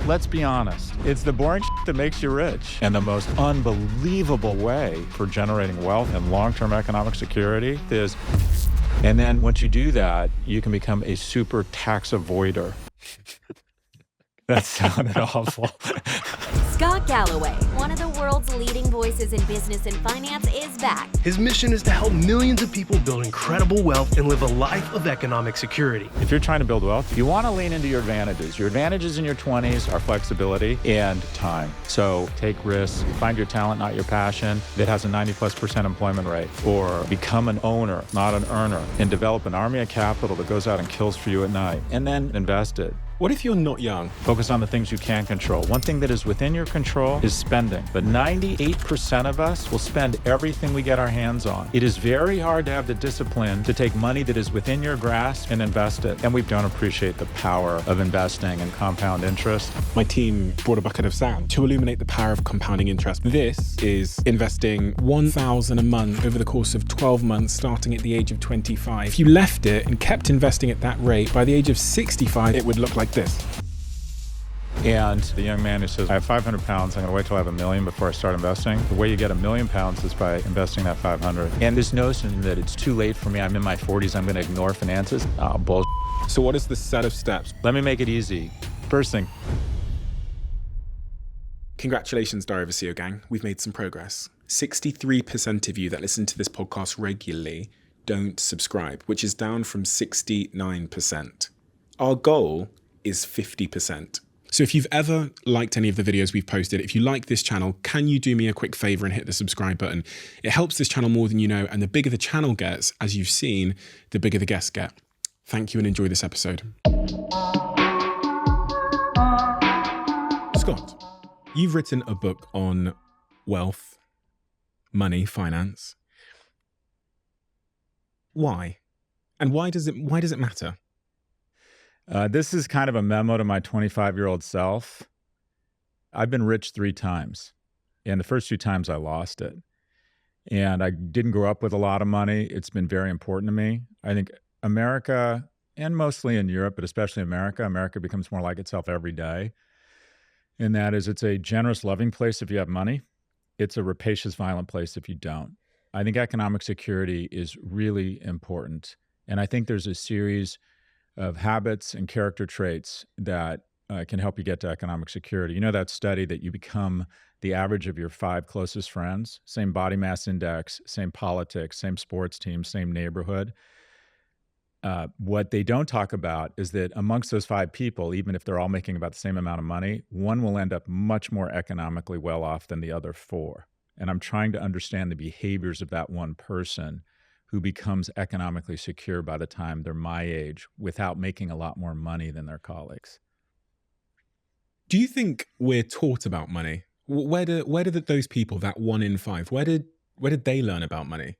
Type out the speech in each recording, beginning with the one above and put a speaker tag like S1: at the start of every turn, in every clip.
S1: Let's be honest. It's the boring shit that makes you rich. And the most unbelievable way for generating wealth and long-term economic security is, and then once you do that, you can become a super tax avoider. That sounded awful.
S2: Scott Galloway, one of the world's leading voices in business and finance, is back.
S3: His mission is to help millions of people build incredible wealth and live a life of economic security.
S1: If you're trying to build wealth, you want to lean into your advantages. Your advantages in your 20s are flexibility and time. So take risks, find your talent, not your passion, that has a 90+% employment rate. Or become an owner, not an earner, and develop an army of capital that goes out and kills for you at night. And then invest it.
S4: What if you're not young?
S1: Focus on the things you can control. One thing that is within your control is spending. But 98% of us will spend everything we get our hands on. It is very hard to have the discipline to take money that is within your grasp and invest it. And we don't appreciate the power of investing and compound interest.
S4: My team brought a bucket of sand to illuminate the power of compounding interest. This is investing $1,000 a month over the course of 12 months, starting at the age of 25. If you left it and kept investing at that rate, by the age of 65, it would look like this.
S1: And the young man who says, I have 500 pounds, I'm gonna wait till I have $1 million before I start investing. The way you get £1 million is by investing that 500. And this notion that it's too late for me, I'm in my 40s, I'm gonna ignore finances, bullshit.
S4: So what is the set of steps?
S1: Let me make it easy. First thing.
S4: Congratulations, Diversify gang. We've made some progress. 63% of you that listen to this podcast regularly don't subscribe, which is down from 69%. Our goal is 50%. So if you've ever liked any of the videos we've posted, if you like this channel, can you do me a quick favor and hit the subscribe button? It helps this channel more than you know, and the bigger the channel gets, as you've seen, the bigger the guests get. Thank you and enjoy this episode. Scott, you've written a book on wealth, money, finance. Why? And why does it matter?
S1: This is kind of a memo to my 25-year-old self. I've been rich 3 times, and the first 2 times I lost it. And I didn't grow up with a lot of money. It's been very important to me. I think America, and mostly in Europe, but especially America becomes more like itself every day. And that is, it's a generous, loving place if you have money. It's a rapacious, violent place if you don't. I think economic security is really important. And I think there's a series of habits and character traits that can help you get to economic security. You know that study that you become the average of your 5 closest friends, same body mass index, same politics, same sports team, same neighborhood. What they don't talk about is that amongst those 5 people, even if they're all making about the same amount of money, one will end up much more economically well off than the other 4. And I'm trying to understand the behaviors of that one person who becomes economically secure by the time they're my age without making a lot more money than their colleagues.
S4: Do you think we're taught about money? Where did those people, that 1 in 5, where did they learn about money?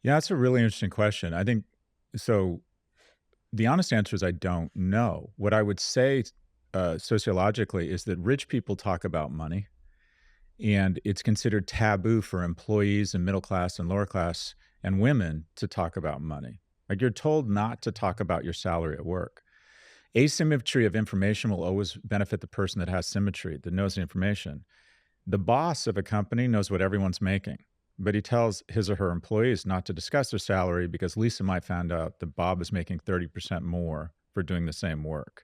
S1: Yeah, that's a really interesting question. I think, so the honest answer is I don't know. What I would say sociologically is that rich people talk about money, and it's considered taboo for employees and middle class and lower class and women to talk about money. Like, you're told not to talk about your salary at work. Asymmetry of information will always benefit the person that has symmetry, that knows the information. The boss of a company knows what everyone's making, but he tells his or her employees not to discuss their salary because Lisa might find out that Bob is making 30% more for doing the same work.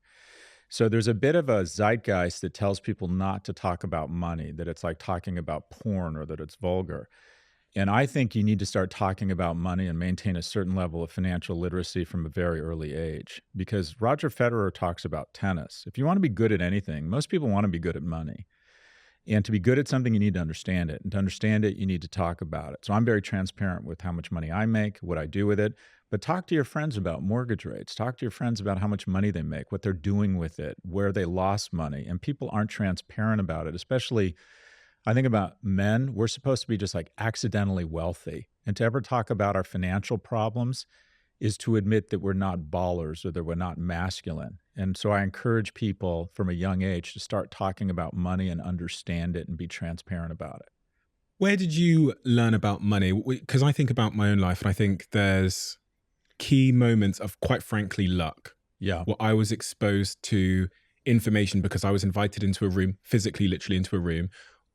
S1: So there's a bit of a zeitgeist that tells people not to talk about money, that it's like talking about porn or that it's vulgar. And I think you need to start talking about money and maintain a certain level of financial literacy from a very early age. Because Roger Federer talks about tennis. If you want to be good at anything, most people want to be good at money. And to be good at something, you need to understand it. And to understand it, you need to talk about it. So I'm very transparent with how much money I make, what I do with it. But talk to your friends about mortgage rates. Talk to your friends about how much money they make, what they're doing with it, where they lost money. And people aren't transparent about it, especially I think about men. We're supposed to be just like accidentally wealthy. And to ever talk about our financial problems is to admit that we're not ballers or that we're not masculine. And so I encourage people from a young age to start talking about money and understand it and be transparent about it.
S4: Where did you learn about money? Because I think about my own life and I think there's key moments of, quite frankly, luck.
S1: Yeah.
S4: What I was exposed to information because I was invited into a room, physically, literally into a room,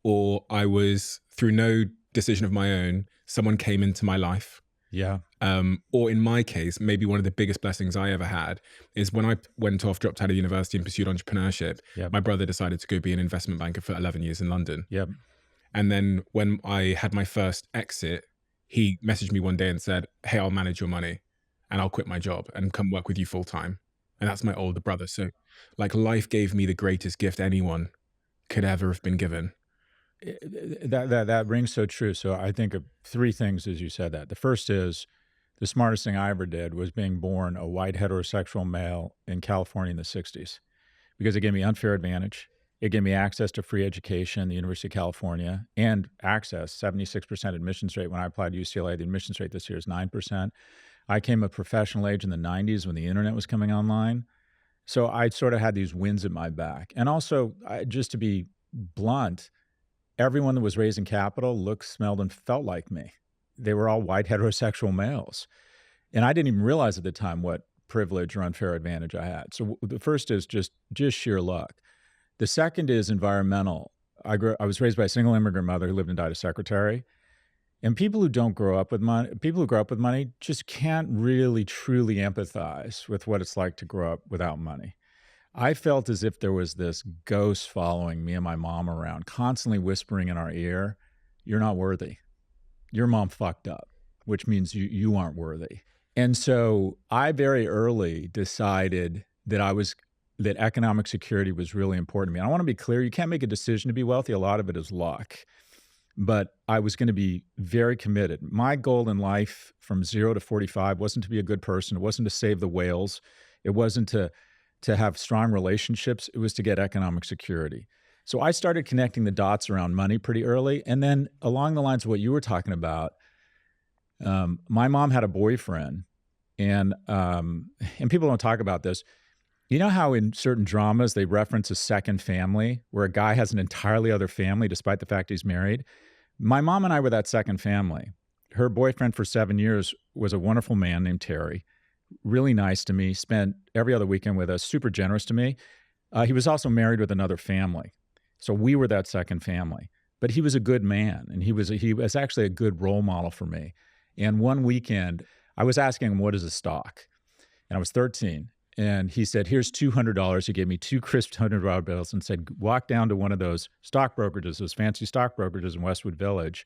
S4: or I was, through no decision of my own, someone came into my life.
S1: Yeah.
S4: Or in my case, maybe one of the biggest blessings I ever had is when I dropped out of university and pursued entrepreneurship,
S1: Yep.
S4: my brother decided to go be an investment banker for 11 years in London.
S1: Yep.
S4: And then when I had my first exit, he messaged me one day and said, hey, I'll manage your money and I'll quit my job and come work with you full time. And that's my older brother. So like life gave me the greatest gift anyone could ever have been given.
S1: That rings so true. So I think of three things as you said that. The first is the smartest thing I ever did was being born a white heterosexual male in California in the 60s, because it gave me unfair advantage. It gave me access to free education at the University of California and access, 76% admissions rate. When I applied to UCLA, the admissions rate this year is 9%. I came of professional age in the 90s when the internet was coming online. So I sort of had these winds at my back. And also, just to be blunt, everyone that was raising capital looked, smelled, and felt like me. They were all white heterosexual males. And I didn't even realize at the time what privilege or unfair advantage I had. So the first is just sheer luck. The second is environmental. I was raised by a single immigrant mother who lived and died a secretary. And people who don't grow up with money, people who grow up with money just can't really truly empathize with what it's like to grow up without money. I felt as if there was this ghost following me and my mom around, constantly whispering in our ear, you're not worthy. Your mom fucked up, which means you aren't worthy. And so I very early decided that economic security was really important to me. And I want to be clear, you can't make a decision to be wealthy. A lot of it is luck. But I was going to be very committed. My goal in life from 0 to 45 wasn't to be a good person. It wasn't to save the whales. It wasn't to have strong relationships. It was to get economic security. So I started connecting the dots around money pretty early. And then along the lines of what you were talking about, my mom had a boyfriend, and people don't talk about this. You know how in certain dramas they reference a second family where a guy has an entirely other family despite the fact he's married? My mom and I were that second family. Her boyfriend for 7 years was a wonderful man named Terry, really nice to me, spent every other weekend with us, super generous to me. He was also married with another family. So we were that second family. But he was a good man, and he was actually a good role model for me. And one weekend, I was asking him, what is a stock? And I was 13. And he said, here's $200. He gave me 2 crisp $100 bills and said, walk down to one of those stock brokerages, those fancy stock brokerages in Westwood Village,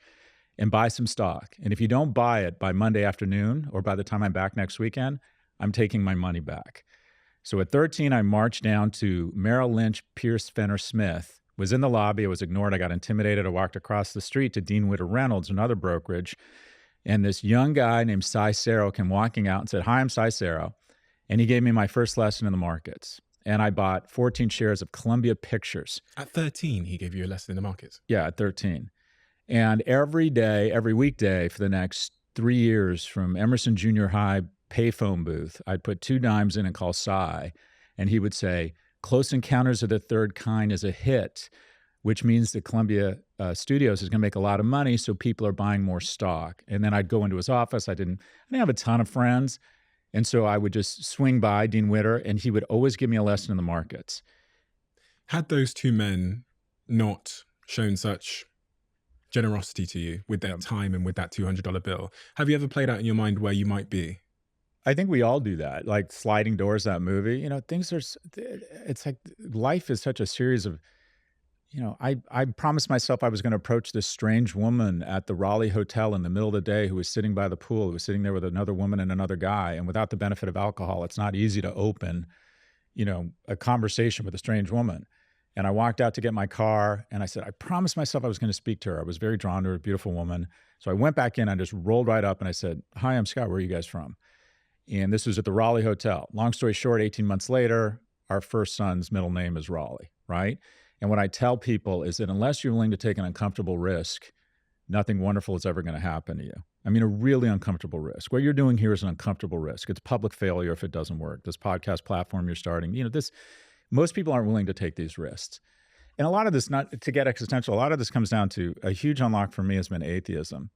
S1: and buy some stock. And if you don't buy it by Monday afternoon or by the time I'm back next weekend, I'm taking my money back. So at 13, I marched down to Merrill Lynch, Pierce, Fenner, Smith, was in the lobby. I was ignored. I got intimidated. I walked across the street to Dean Witter Reynolds, another brokerage. And this young guy named Cy Sero came walking out and said, hi, I'm Cy Sero. And he gave me my first lesson in the markets. And I bought 14 shares of Columbia Pictures.
S4: At 13, he gave you a lesson in the markets?
S1: Yeah, at 13. And every day, every weekday for the next 3 years from Emerson Junior High payphone booth, I'd put 2 dimes in and call Cy. And he would say, Close Encounters of the Third Kind is a hit, which means that Columbia Studios is going to make a lot of money, so people are buying more stock. And then I'd go into his office. I didn't have a ton of friends. And so I would just swing by Dean Witter, and he would always give me a lesson in the markets.
S4: Had those 2 men not shown such generosity to you with their time and with that $200 bill, have you ever played out in your mind where you might be?
S1: I think we all do that, like Sliding Doors, that movie. You know, it's like life is such a series of, I promised myself I was going to approach this strange woman at the Raleigh Hotel in the middle of the day who was sitting by the pool, who was sitting there with another woman and another guy. And without the benefit of alcohol, it's not easy to open, a conversation with a strange woman. And I walked out to get my car and I said, I promised myself I was going to speak to her. I was very drawn to her, a beautiful woman. So I went back in, I just rolled right up and I said, hi, I'm Scott. Where are you guys from? And this was at the Raleigh Hotel. Long story short, 18 months later, our first son's middle name is Raleigh, right? And what I tell people is that unless you're willing to take an uncomfortable risk, nothing wonderful is ever going to happen to you. I mean, a really uncomfortable risk. What you're doing here is an uncomfortable risk. It's public failure if it doesn't work. This podcast platform you're starting, most people aren't willing to take these risks. And a lot of this, not to get existential, a lot of this comes down to a huge unlock for me has been atheism.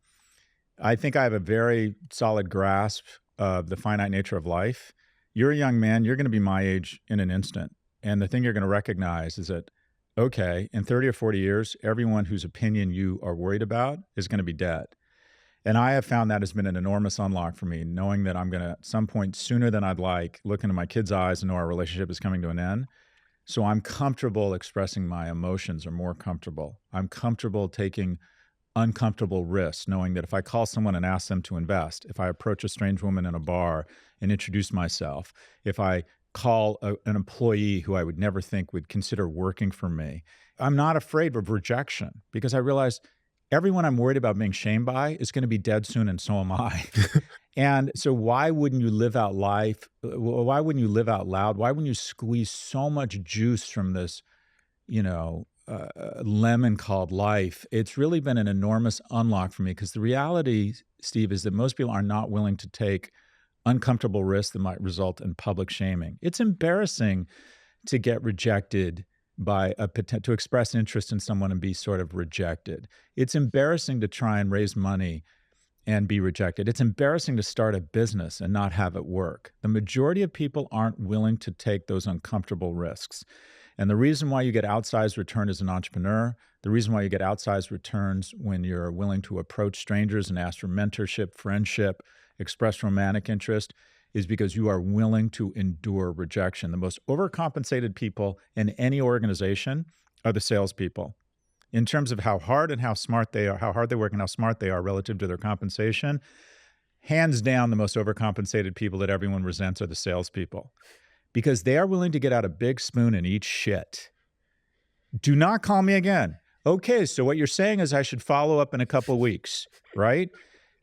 S1: I think I have a very solid grasp of the finite nature of life. You're a young man, you're going to be my age in an instant. And the thing you're going to recognize is that, okay, in 30 or 40 years, everyone whose opinion you are worried about is going to be dead. And I have found that has been an enormous unlock for me, knowing that I'm going to, at some point sooner than I'd like, look into my kids' eyes and know our relationship is coming to an end. So I'm comfortable expressing my emotions, or more comfortable. I'm comfortable taking uncomfortable risks, knowing that if I call someone and ask them to invest, if I approach a strange woman in a bar and introduce myself, if I call an employee who I would never think would consider working for me, I'm not afraid of rejection, because I realize everyone I'm worried about being shamed by is going to be dead soon, and so am I. And so why wouldn't you live out life? Why wouldn't you live out loud? Why wouldn't you squeeze so much juice from this, lemon called life? It's really been an enormous unlock for me, because the reality, Steve, is that most people are not willing to take uncomfortable risks that might result in public shaming. It's embarrassing to get rejected to express interest in someone and be sort of rejected. It's embarrassing to try and raise money and be rejected. It's embarrassing to start a business and not have it work. The majority of people aren't willing to take those uncomfortable risks. And the reason why you get outsized return as an entrepreneur, the reason why you get outsized returns when you're willing to approach strangers and ask for mentorship, friendship, express romantic interest, is because you are willing to endure rejection. The most overcompensated people in any organization are the salespeople. In terms of how hard and how smart they are, how hard they work and how smart they are relative to their compensation, hands down, the most overcompensated people that everyone resents are the salespeople, because they are willing to get out a big spoon and eat shit. Do not call me again. Okay, so what you're saying is I should follow up in a couple of weeks, right?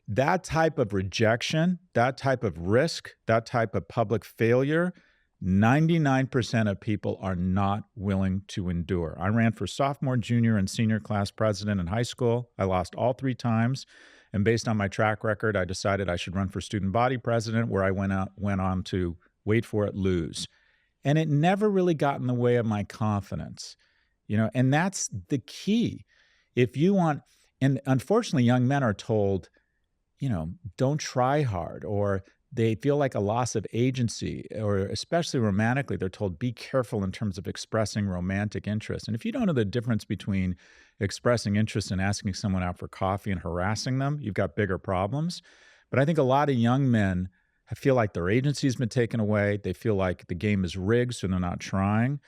S1: That type of rejection, that type of risk, that type of public failure, 99% of people are not willing to endure. I ran for sophomore, junior, and senior class president in high school. I lost all 3 times. And based on my track record, I decided I should run for student body president, where I went on to, wait for it, lose. And it never really got in the way of my confidence, and that's the key. If you want, and unfortunately, young men are told, don't try hard, or they feel like a loss of agency, or especially romantically, they're told, be careful in terms of expressing romantic interest. And if you don't know the difference between expressing interest and asking someone out for coffee and harassing them, you've got bigger problems. But I think a lot of young men feel like their agency's been taken away. They feel like the game is rigged, so they're not trying.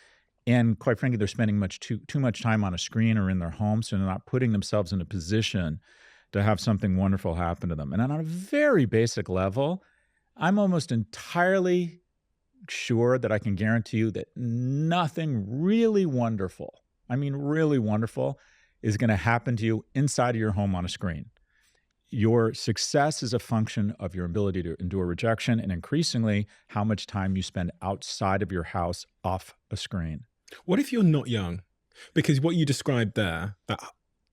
S1: And quite frankly, they're spending too much time on a screen or in their home, so they're not putting themselves in a position to have something wonderful happen to them. And on a very basic level, I'm almost entirely sure that I can guarantee you that nothing really wonderful, really wonderful, is going to happen to you inside of your home on a screen. Your success is a function of your ability to endure rejection, and increasingly how much time you spend outside of your house off a screen.
S4: What if you're not young? Because what you described there,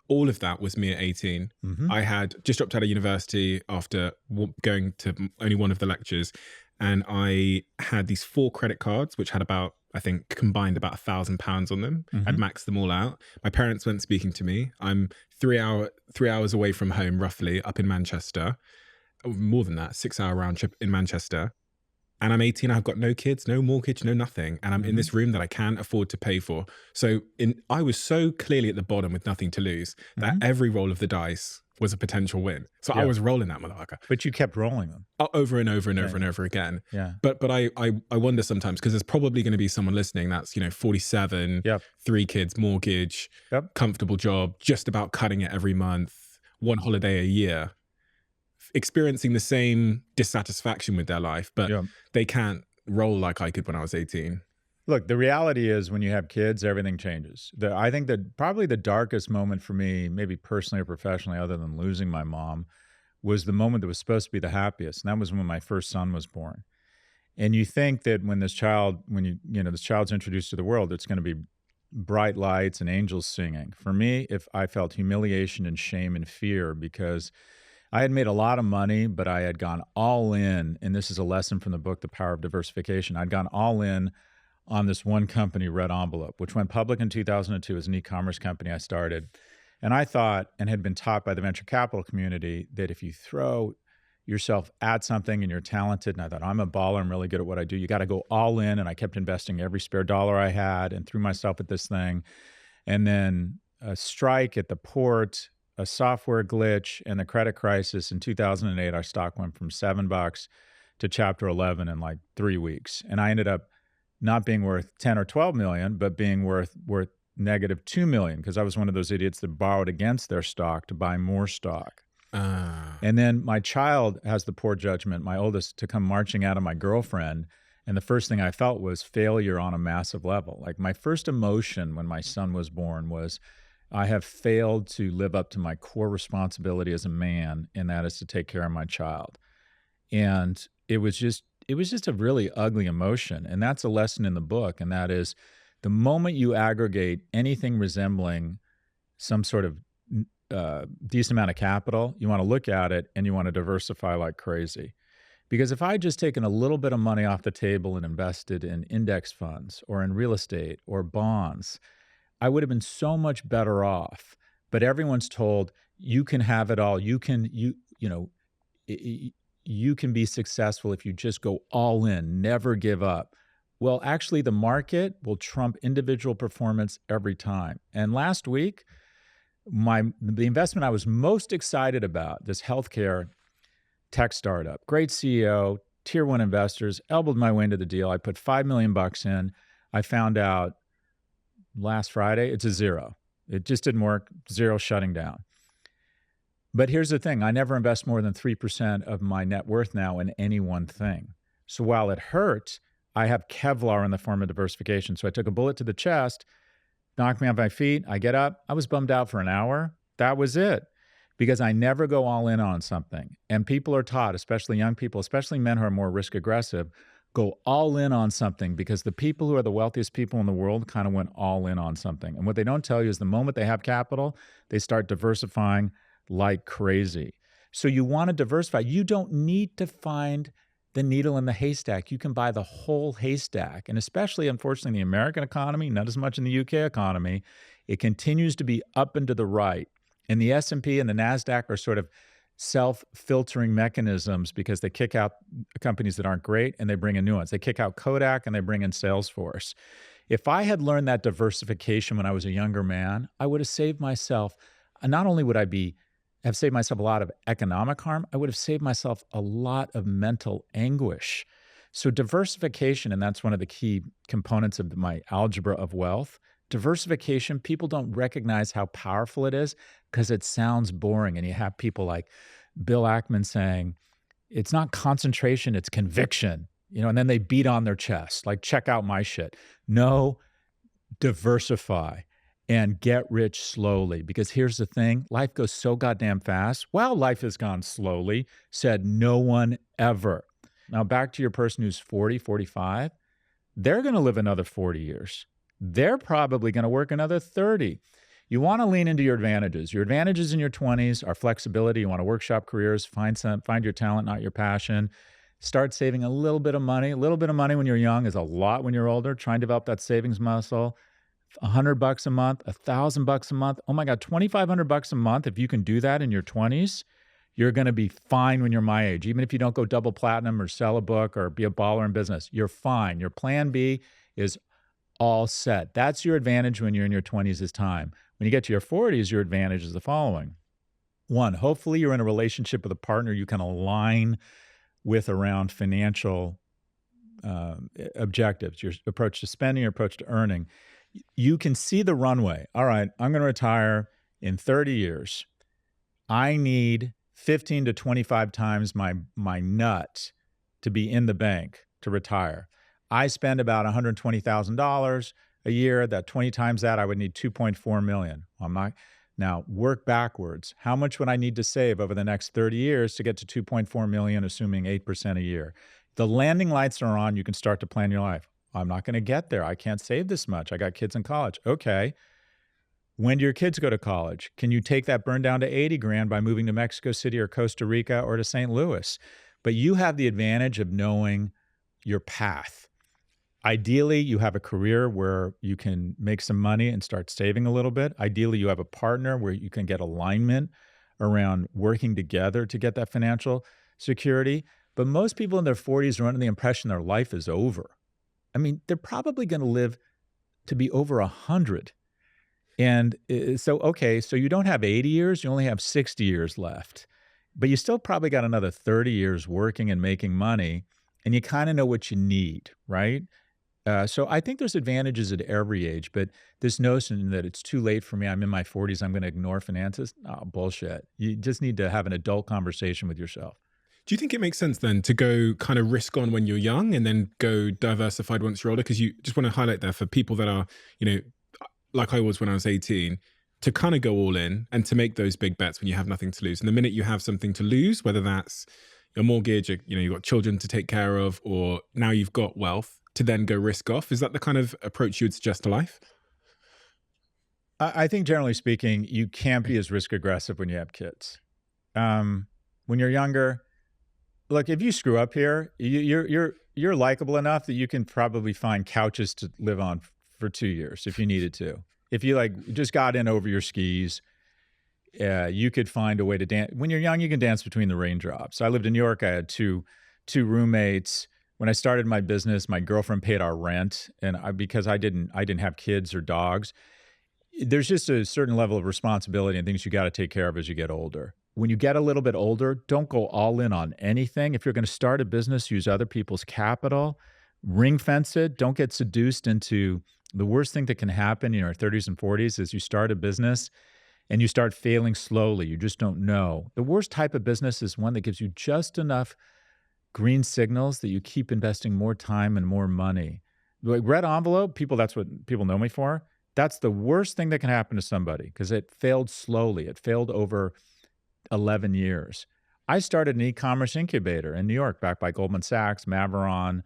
S4: all of that was me at 18.
S1: Mm-hmm.
S4: I had just dropped out of university after going to only one of the lectures. And I had these 4 credit cards, which had about, I think, combined about £1,000 on them.
S1: Mm-hmm.
S4: I'd maxed them all out. My parents weren't speaking to me. I'm 3 hours away from home, roughly, up in Manchester. More than that, 6-hour round trip in Manchester. And I'm 18, I've got no kids, no mortgage, no nothing. And I'm in this room that I can't afford to pay for. So I was so clearly at the bottom with nothing to lose that every roll of the dice was a potential win. So I was rolling that motherfucker.
S1: But you kept rolling them.
S4: Over and over and over and over again.
S1: Yeah.
S4: But I wonder sometimes, because there's probably going to be someone listening that's, 47, 3 kids, mortgage, comfortable job, just about cutting it every month, 1 holiday a year, experiencing the same dissatisfaction with their life, but they can't roll like I could when I was 18.
S1: Look, the reality is when you have kids, everything changes. I think that probably the darkest moment for me, maybe personally or professionally, other than losing my mom, was the moment that was supposed to be the happiest. And that was when my first son was born. And you think that when this child's introduced to the world, it's going to be bright lights and angels singing. For me, I felt humiliation and shame and fear, because I had made a lot of money, but I had gone all in, and this is a lesson from the book, The Power of Diversification. I'd gone all in on this one company, Red Envelope, which went public in 2002 as an e-commerce company I started. And I thought, and had been taught by the venture capital community, that if you throw yourself at something and you're talented. And I thought, I'm a baller. I'm really good at what I do. You got to go all in. And I kept investing every spare dollar I had and threw myself at this thing. And then a strike at the port, a software glitch, and the credit crisis in 2008, our stock went from $7 to chapter 11 in like 3 weeks. And I ended up not being worth 10 or 12 million, but being worth negative 2 million because I was one of those idiots that borrowed against their stock to buy more stock. And then my child has the poor judgment, my oldest, to come marching out of my girlfriend. And the first thing I felt was failure on a massive level. Like my first emotion when my son was born was, I have failed to live up to my core responsibility as a man, and that is to take care of my child. And it was just a really ugly emotion. And that's a lesson in the book. And that is the moment you aggregate anything resembling some sort of decent amount of capital, you want to look at it and you want to diversify like crazy. Because if I had just taken a little bit of money off the table and invested in index funds or in real estate or bonds, I would have been so much better off. But everyone's told you can have it all. You can be successful if you just go all in, never give up. Well, actually, the market will trump individual performance every time. And last week, the investment I was most excited about, this healthcare tech startup, great CEO, tier one investors, elbowed my way into the deal. I put $5 million in. I found out last Friday, it's a zero. It just didn't work. Zero, shutting down. But here's the thing. I never invest more than 3% of my net worth now in any one thing. So while it hurt, I have Kevlar in the form of diversification. So I took a bullet to the chest, knocked me off my feet. I get up. I was bummed out for an hour. That was it. Because I never go all in on something. And people are taught, especially young people, especially men who are more risk aggressive, go all in on something because the people who are the wealthiest people in the world kind of went all in on something. And what they don't tell you is the moment they have capital, they start diversifying like crazy. So you want to diversify. You don't need to find the needle in the haystack. You can buy the whole haystack. And especially, unfortunately, in the American economy, not as much in the UK economy, it continues to be up and to the right. And the S&P and the NASDAQ are sort of self-filtering mechanisms because they kick out companies that aren't great and they bring in new ones. They kick out Kodak and they bring in Salesforce. If I had learned that diversification when I was a younger man, I would have saved myself, not only would I have saved myself a lot of economic harm, I would have saved myself a lot of mental anguish. So diversification, and that's one of the key components of my Algebra of Wealth, diversification, people don't recognize how powerful it is because it sounds boring. And you have people like Bill Ackman saying, it's not concentration, it's conviction, and then they beat on their chest, like, check out my shit. No, diversify and get rich slowly. Because here's the thing, life goes so goddamn fast. Well, life has gone slowly, said no one ever. Now back to your person who's 40, 45, they're going to live another 40 years. They're probably going to work another 30. You want to lean into your advantages. Your advantages in your 20s are flexibility. You want to workshop careers, find your talent, not your passion. Start saving a little bit of money. A little bit of money when you're young is a lot when you're older. Try and develop that savings muscle. $100 a month, $1,000 a month. Oh my God, $2,500 a month. If you can do that in your 20s, you're going to be fine when you're my age. Even if you don't go double platinum or sell a book or be a baller in business, you're fine. Your plan B is all set. That's your advantage when you're in your 20s is time. When you get to your 40s, your advantage is the following. One, hopefully you're in a relationship with a partner you can align with around financial objectives, your approach to spending, your approach to earning. You can see the runway. All right, I'm going to retire in 30 years. I need 15 to 25 times my nut to be in the bank to retire. I spend about $120,000 a year. That 20 times that, I would need $2.4 million. Now work backwards. How much would I need to save over the next 30 years to get to $2.4 million, assuming 8% a year? The landing lights are on. You can start to plan your life. I'm not going to get there. I can't save this much. I got kids in college. Okay. When do your kids go to college? Can you take that burn down to 80 grand by moving to Mexico City or Costa Rica or to St. Louis? But you have the advantage of knowing your path. Ideally, you have a career where you can make some money and start saving a little bit. Ideally, you have a partner where you can get alignment around working together to get that financial security. But most people in their 40s are under the impression their life is over. I mean, they're probably going to live to be over 100. And so you don't have 80 years, you only have 60 years left. But you still probably got another 30 years working and making money, and you kind of know what you need, right? So I think there's advantages at every age, but this notion that it's too late for me, I'm in my 40s, I'm going to ignore finances, oh, bullshit. You just need to have an adult conversation with yourself.
S4: Do you think it makes sense then to go kind of risk on when you're young and then go diversified once you're older? Because you just want to highlight there for people that are, like I was when I was 18, to kind of go all in and to make those big bets when you have nothing to lose. And the minute you have something to lose, whether that's your mortgage, or, you've got children to take care of, or now you've got wealth, to then go risk off. Is that the kind of approach you would suggest to life?
S1: I think generally speaking, you can't be as risk aggressive when you have kids. When you're younger, look, if you screw up here, you're likable enough that you can probably find couches to live on for 2 years if you needed to. If you just got in over your skis, you could find a way to dance. When you're young, you can dance between the raindrops. I lived in New York. I had two roommates. When I started my business, my girlfriend paid our rent, and because I didn't have kids or dogs. There's just a certain level of responsibility and things you got to take care of as you get older. When you get a little bit older, don't go all in on anything. If you're going to start a business, use other people's capital, ring fence it. Don't get seduced into the worst thing that can happen in your 30s and 40s is you start a business and you start failing slowly. You just don't know. The worst type of business is one that gives you just enough green signals that you keep investing more time and more money. Like red envelope, that's what people know me for. That's the worst thing that can happen to somebody because it failed slowly. It failed over 11 years. I started an e-commerce incubator in New York backed by Goldman Sachs, Maveron,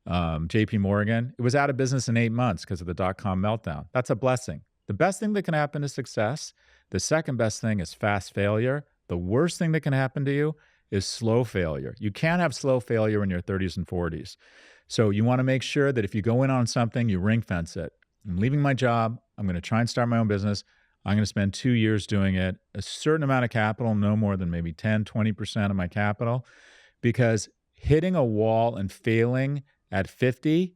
S1: JP Morgan. It was out of business in 8 months because of the dot-com meltdown. That's a blessing. The best thing that can happen is success. The second best thing is fast failure. The worst thing that can happen to you is slow failure. You can't have slow failure in your 30s and 40s. So you want to make sure that if you go in on something, you ring fence it. I'm leaving my job. I'm going to try and start my own business. I'm going to spend 2 years doing it, a certain amount of capital, no more than maybe 10, 20% of my capital, because hitting a wall and failing at 50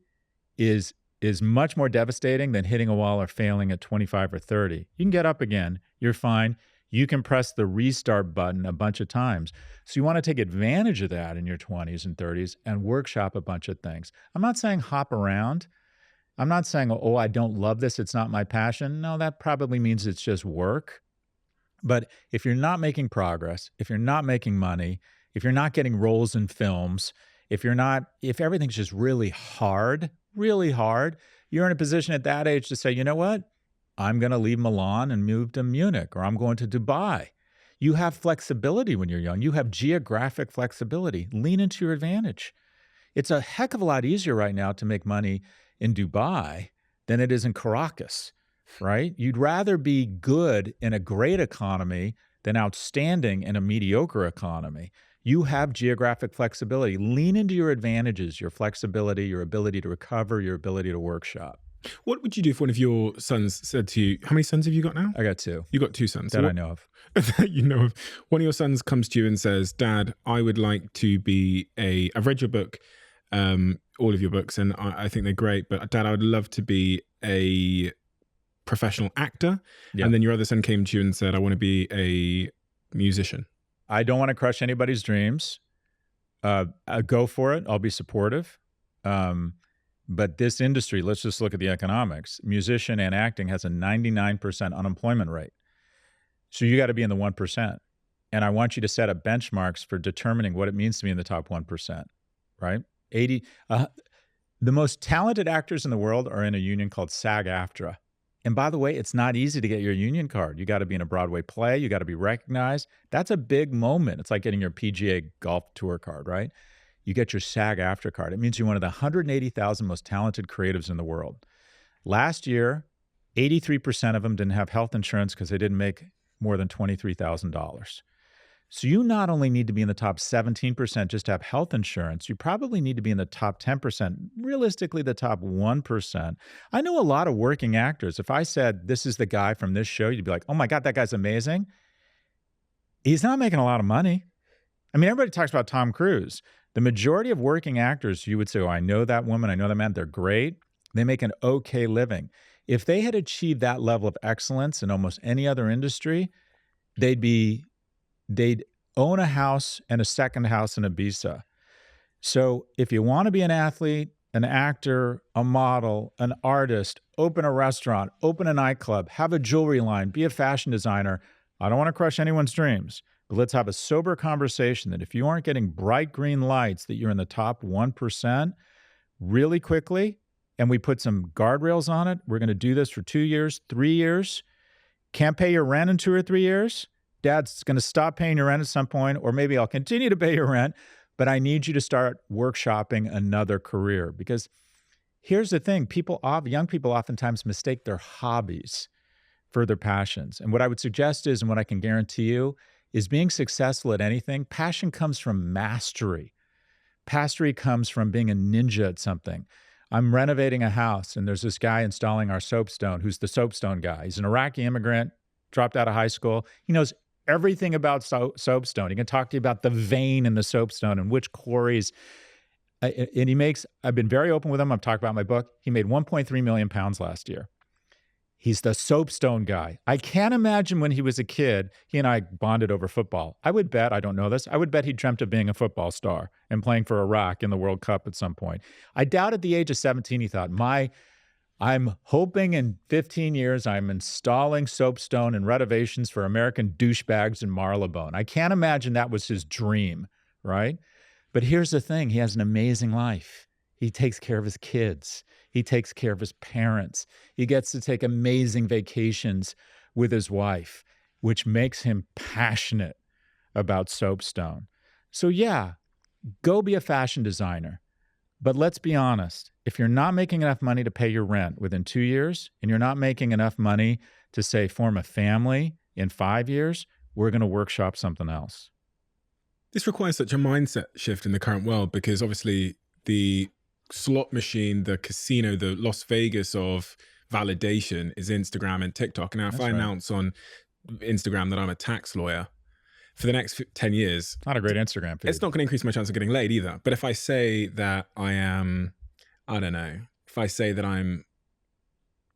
S1: is much more devastating than hitting a wall or failing at 25 or 30. You can get up again. You're fine. You can press the restart button a bunch of times. So you want to take advantage of that in your 20s and 30s and workshop a bunch of things. I'm not saying hop around. I'm not saying, oh, I don't love this. It's not my passion. No, that probably means it's just work. But if you're not making progress, if you're not making money, if you're not getting roles in films, if everything's just really hard, you're in a position at that age to say, you know what? I'm going to leave Milan and move to Munich, or I'm going to Dubai. You have flexibility when you're young. You have geographic flexibility. Lean into your advantage. It's a heck of a lot easier right now to make money in Dubai than it is in Caracas, right? You'd rather be good in a great economy than outstanding in a mediocre economy. You have geographic flexibility. Lean into your advantages, your flexibility, your ability to recover, your ability to workshop.
S4: What would you do if one of your sons said to you, how many sons have you got now?
S1: I got 2.
S4: You got 2 sons.
S1: That I know of.
S4: That you know of. One of your sons comes to you and says, Dad, I would like to be I've read your book, all of your books, and I think they're great, but Dad, I would love to be a professional actor. Yeah. And then your other son came to you and said, I want to be a musician.
S1: I don't want to crush anybody's dreams. Go for it. I'll be supportive. But this industry, let's just look at the economics. Musician and acting has a 99% unemployment rate. So you got to be in the 1%. And I want you to set up benchmarks for determining what it means to be in the top 1%, right? The most talented actors in the world are in a union called SAG-AFTRA. And by the way, it's not easy to get your union card. You got to be in a Broadway play. You got to be recognized. That's a big moment. It's like getting your PGA Golf Tour card, right? You get your SAG-AFTRA card. It means you're one of the 180,000 most talented creatives in the world. Last year, 83% of them didn't have health insurance because they didn't make more than $23,000. So you not only need to be in the top 17% just to have health insurance, you probably need to be in the top 10%, realistically the top 1%. I know a lot of working actors. If I said, this is the guy from this show, you'd be like, oh my God, that guy's amazing. He's not making a lot of money. I mean, everybody talks about Tom Cruise. The majority of working actors, you would say, oh, I know that woman, I know that man, they're great. They make an okay living. If they had achieved that level of excellence in almost any other industry, they'd own a house and a second house in Ibiza. So if you want to be an athlete, an actor, a model, an artist, open a restaurant, open a nightclub, have a jewelry line, be a fashion designer, I don't want to crush anyone's dreams, but let's have a sober conversation that if you aren't getting bright green lights that you're in the top 1% really quickly, and we put some guardrails on it, we're going to do this for 2 years, 3 years, can't pay your rent in 2 or 3 years, Dad's going to stop paying your rent at some point, or maybe I'll continue to pay your rent, but I need you to start workshopping another career. Because here's the thing, young people oftentimes mistake their hobbies for their passions. And what I would suggest is, and what I can guarantee you, is being successful at anything, passion comes from mastery. Mastery comes from being a ninja at something. I'm renovating a house, and there's this guy installing our soapstone who's the soapstone guy. He's an Iraqi immigrant, dropped out of high school. He knows everything about soapstone. He can talk to you about the vein in the soapstone and which quarries. And I've been very open with him. I've talked about my book. He made 1.3 million pounds last year. He's the soapstone guy. I can't imagine when he was a kid, he and I bonded over football. I would bet, I don't know this, I would bet he dreamt of being a football star and playing for Iraq in the World Cup at some point. I doubt at the age of 17 he thought, I'm hoping in 15 years I'm installing soapstone and renovations for American douchebags in Marylebone. I can't imagine that was his dream, right? But here's the thing, he has an amazing life. He takes care of his kids. He takes care of his parents. He gets to take amazing vacations with his wife, which makes him passionate about soapstone. So yeah, go be a fashion designer. But let's be honest, if you're not making enough money to pay your rent within 2 years, and you're not making enough money to, say, form a family in 5 years, we're going to workshop something else.
S4: This requires such a mindset shift in the current world, because obviously the slot machine, the casino, the Las Vegas of validation is Instagram and TikTok. Now, if I announce on Instagram that I'm a tax lawyer for the next 10 years,
S1: not a great Instagram feed.
S4: It's not going to increase my chance of getting laid either. But if I say that I am, I don't know, if I say that I'm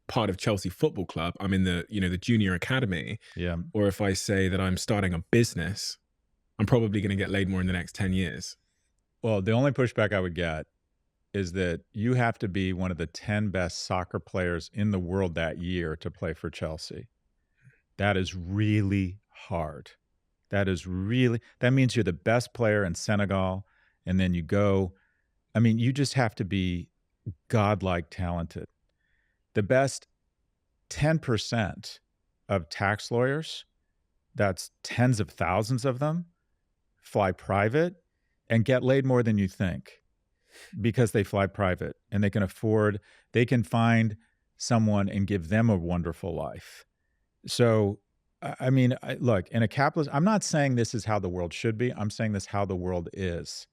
S4: part of Chelsea Football Club, I'm in the, the junior academy, or if I say that I'm starting a business, I'm probably going to get laid more in the next 10 years.
S1: Well, the only pushback I would get is that you have to be one of the 10 best soccer players in the world that year to play for Chelsea. That is really hard. That means you're the best player in Senegal, and then you just have to be godlike talented. The best 10% of tax lawyers, that's tens of thousands of them, fly private and get laid more than you think, because they fly private and they can find someone and give them a wonderful life. So, look, in a capitalist, I'm not saying this is how the world should be. I'm saying this how the world is.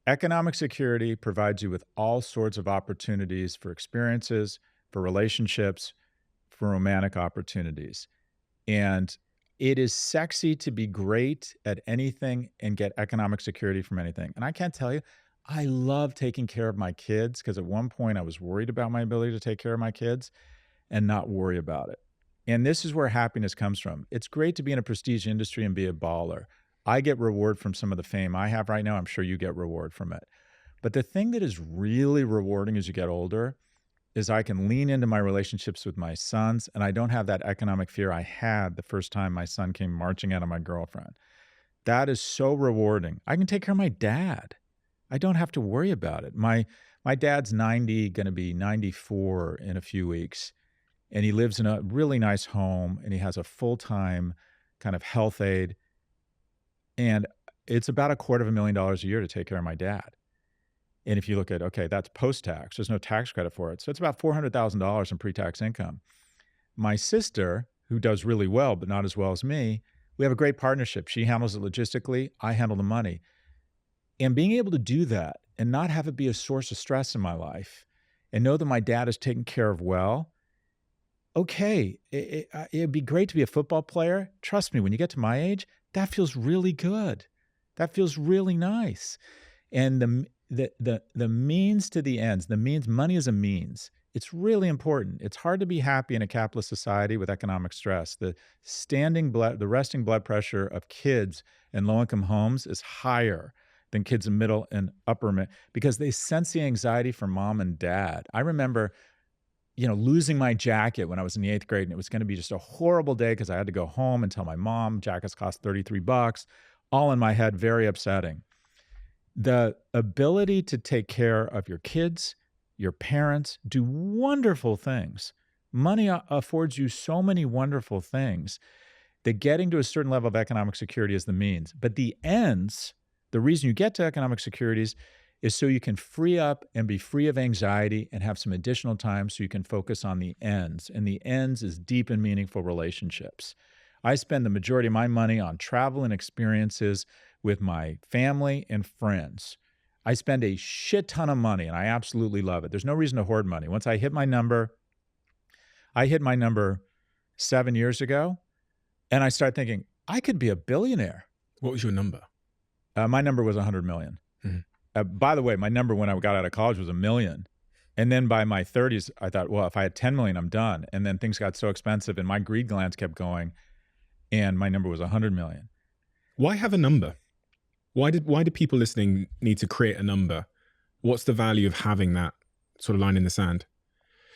S1: Economic security provides you with all sorts of opportunities for experiences, for relationships, for romantic opportunities. And it is sexy to be great at anything and get economic security from anything. And I can't tell you, I love taking care of my kids, because at one point I was worried about my ability to take care of my kids and not worry about it. And this is where happiness comes from. It's great to be in a prestige industry and be a baller. I get reward from some of the fame I have right now. I'm sure you get reward from it. But the thing that is really rewarding as you get older is I can lean into my relationships with my sons, and I don't have that economic fear I had the first time my son came marching out of my girlfriend. That is so rewarding. I can take care of my dad. I don't have to worry about it. My dad's 90, going to be 94 in a few weeks, and he lives in a really nice home, and he has a full-time kind of health aide, and it's about $250,000 a year to take care of my dad. And if you look at, okay, that's post-tax, there's no tax credit for it. So it's about $400,000 in pre-tax income. My sister, who does really well, but not as well as me, we have a great partnership. She handles it logistically. I handle the money. And being able to do that and not have it be a source of stress in my life and know that my dad is taken care of well, okay, it'd be great to be a football player. Trust me, when you get to my age, that feels really good. That feels really nice. And the means to the ends, the means, money is a means. It's really important. It's hard to be happy in a capitalist society with economic stress. The resting blood pressure of kids in low-income homes is higher than kids in middle and because they sense the anxiety from mom and dad. I remember, losing my jacket when I was in the 8th grade, and it was going to be just a horrible day because I had to go home and tell my mom jackets cost $33, all in my head, very upsetting. The ability to take care of your kids, your parents, do wonderful things. Money affords you so many wonderful things that getting to a certain level of economic security is the means. But the ends, the reason you get to economic securities is so you can free up and be free of anxiety and have some additional time so you can focus on the ends. And the ends is deep and meaningful relationships. I spend the majority of my money on travel and experiences with my family and friends. I spend a shit ton of money and I absolutely love it. There's no reason to hoard money. Once I hit my number 7 years ago, and I started thinking, I could be a billionaire.
S4: What was your number?
S1: My number was 100 million. By the way, my number when I got out of college was $1 million. And then by my 30s, I thought, well, if I had 10 million, I'm done. And then things got so expensive and my greed glands kept going and my number was 100 million.
S4: Why have a number? Why do people listening need to create a number? What's the value of having that sort of line in the sand?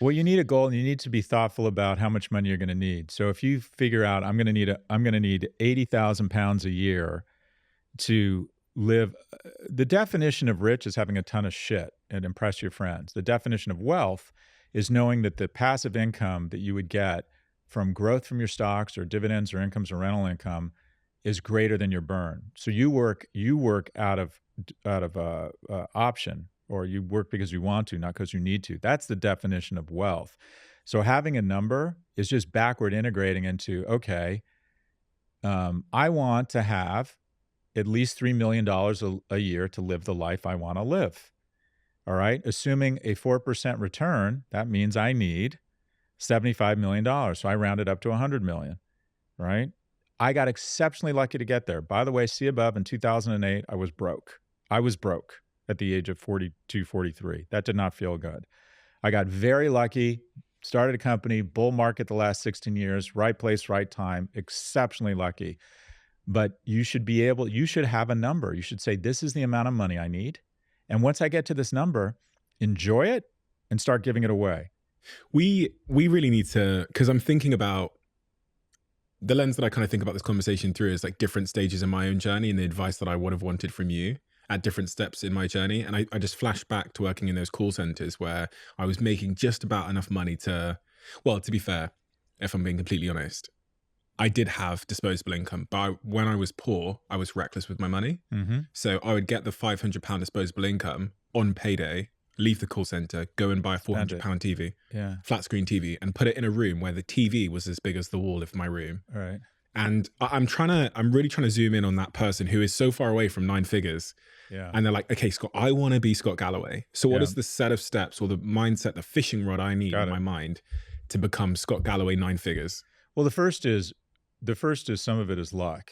S1: Well, you need a goal and you need to be thoughtful about how much money you're going to need. So if you figure out I'm going to need 80,000 pounds a year to live, the definition of rich is having a ton of shit and impress your friends. The definition of wealth is knowing that the passive income that you would get from growth from your stocks or dividends or incomes or rental income is greater than your burn. So you work out of option, or you work because you want to, not because you need to. That's the definition of wealth. So having a number is just backward integrating into, okay, I want to have at least $3 million a year to live the life I want to live. All right. Assuming a 4% return, that means I need $75 million. So I rounded up to 100 million, right? I got exceptionally lucky to get there. By the way, see above, in 2008, I was broke. I was broke at the age of 42, 43. That did not feel good. I got very lucky, started a company, bull market the last 16 years, right place, right time, exceptionally lucky. But you should have a number. You should say, this is the amount of money I need. And once I get to this number, enjoy it and start giving it away.
S4: We really need to, because I'm thinking about the lens that I kind of think about this conversation through is like different stages in my own journey and the advice that I would have wanted from you at different steps in my journey. And I just flash back to working in those call centers where I was making just about enough money to be fair, if I'm being completely honest, I did have disposable income, but when I was poor, I was reckless with my money.
S1: Mm-hmm.
S4: So I would get the £500 disposable income on payday, leave the call center, go and buy a £400 TV, flat screen TV, and put it in a room where the TV was as big as the wall of my room.
S1: All right.
S4: And I'm really trying to zoom in on that person who is so far away from 9 figures.
S1: Yeah.
S4: And they're like, okay, Scott, I want to be Scott Galloway. So what is the set of steps or the mindset, the fishing rod I need in my mind to become Scott Galloway 9 figures?
S1: Well, the first is some of it is luck.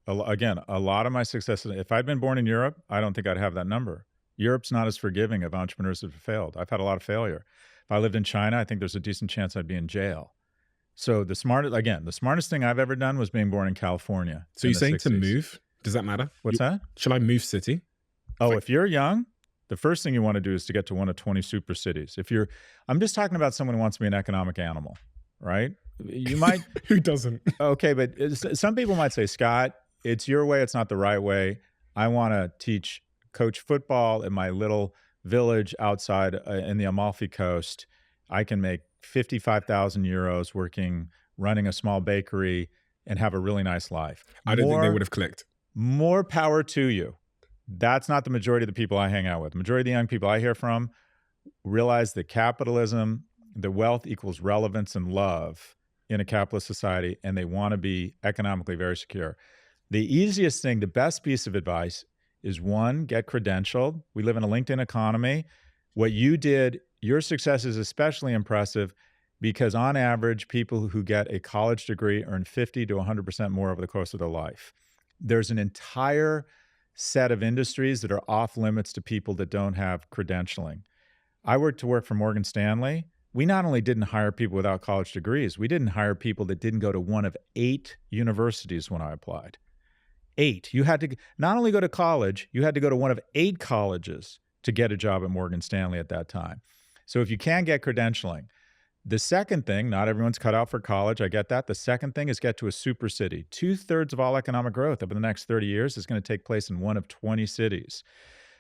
S1: Again, a lot of my success, if I'd been born in Europe, I don't think I'd have that number. Europe's not as forgiving of entrepreneurs that have failed. I've had a lot of failure. If I lived in China, I think there's a decent chance I'd be in jail. So the smartest thing I've ever done was being born in California.
S4: So you're saying 60s. To move? Does that matter?
S1: What's that?
S4: Should I move city?
S1: Oh, if you're young, the first thing you want to do is to get to one of 20 super cities. I'm just talking about someone who wants to be an economic animal, right? You might.
S4: Who doesn't?
S1: Okay, but some people might say, Scott, it's your way, it's not the right way. I want to coach football in my little village outside in the Amalfi Coast. I can make 55,000 euros running a small bakery and have a really nice life.
S4: I don't think they would have clicked.
S1: More power to you. That's not the majority of the people I hang out with. The majority of the young people I hear from realize that capitalism, the wealth equals relevance and love in a capitalist society, and they want to be economically very secure. The easiest thing, the best piece of advice is, one, get credentialed. We live in a LinkedIn economy. What you did, your success is especially impressive because on average, people who get a college degree earn 50 to 100% more over the course of their life. There's an entire set of industries that are off limits to people that don't have credentialing. I worked to work for Morgan Stanley. We not only didn't hire people without college degrees, we didn't hire people that didn't go to one of 8 universities when I applied. 8. You had to not only go to college, you had to go to one of 8 colleges to get a job at Morgan Stanley at that time. So if you can get credentialing, the second thing, not everyone's cut out for college. I get that. The second thing is get to a super city. 2/3 of all economic growth over the next 30 years is going to take place in one of 20 cities.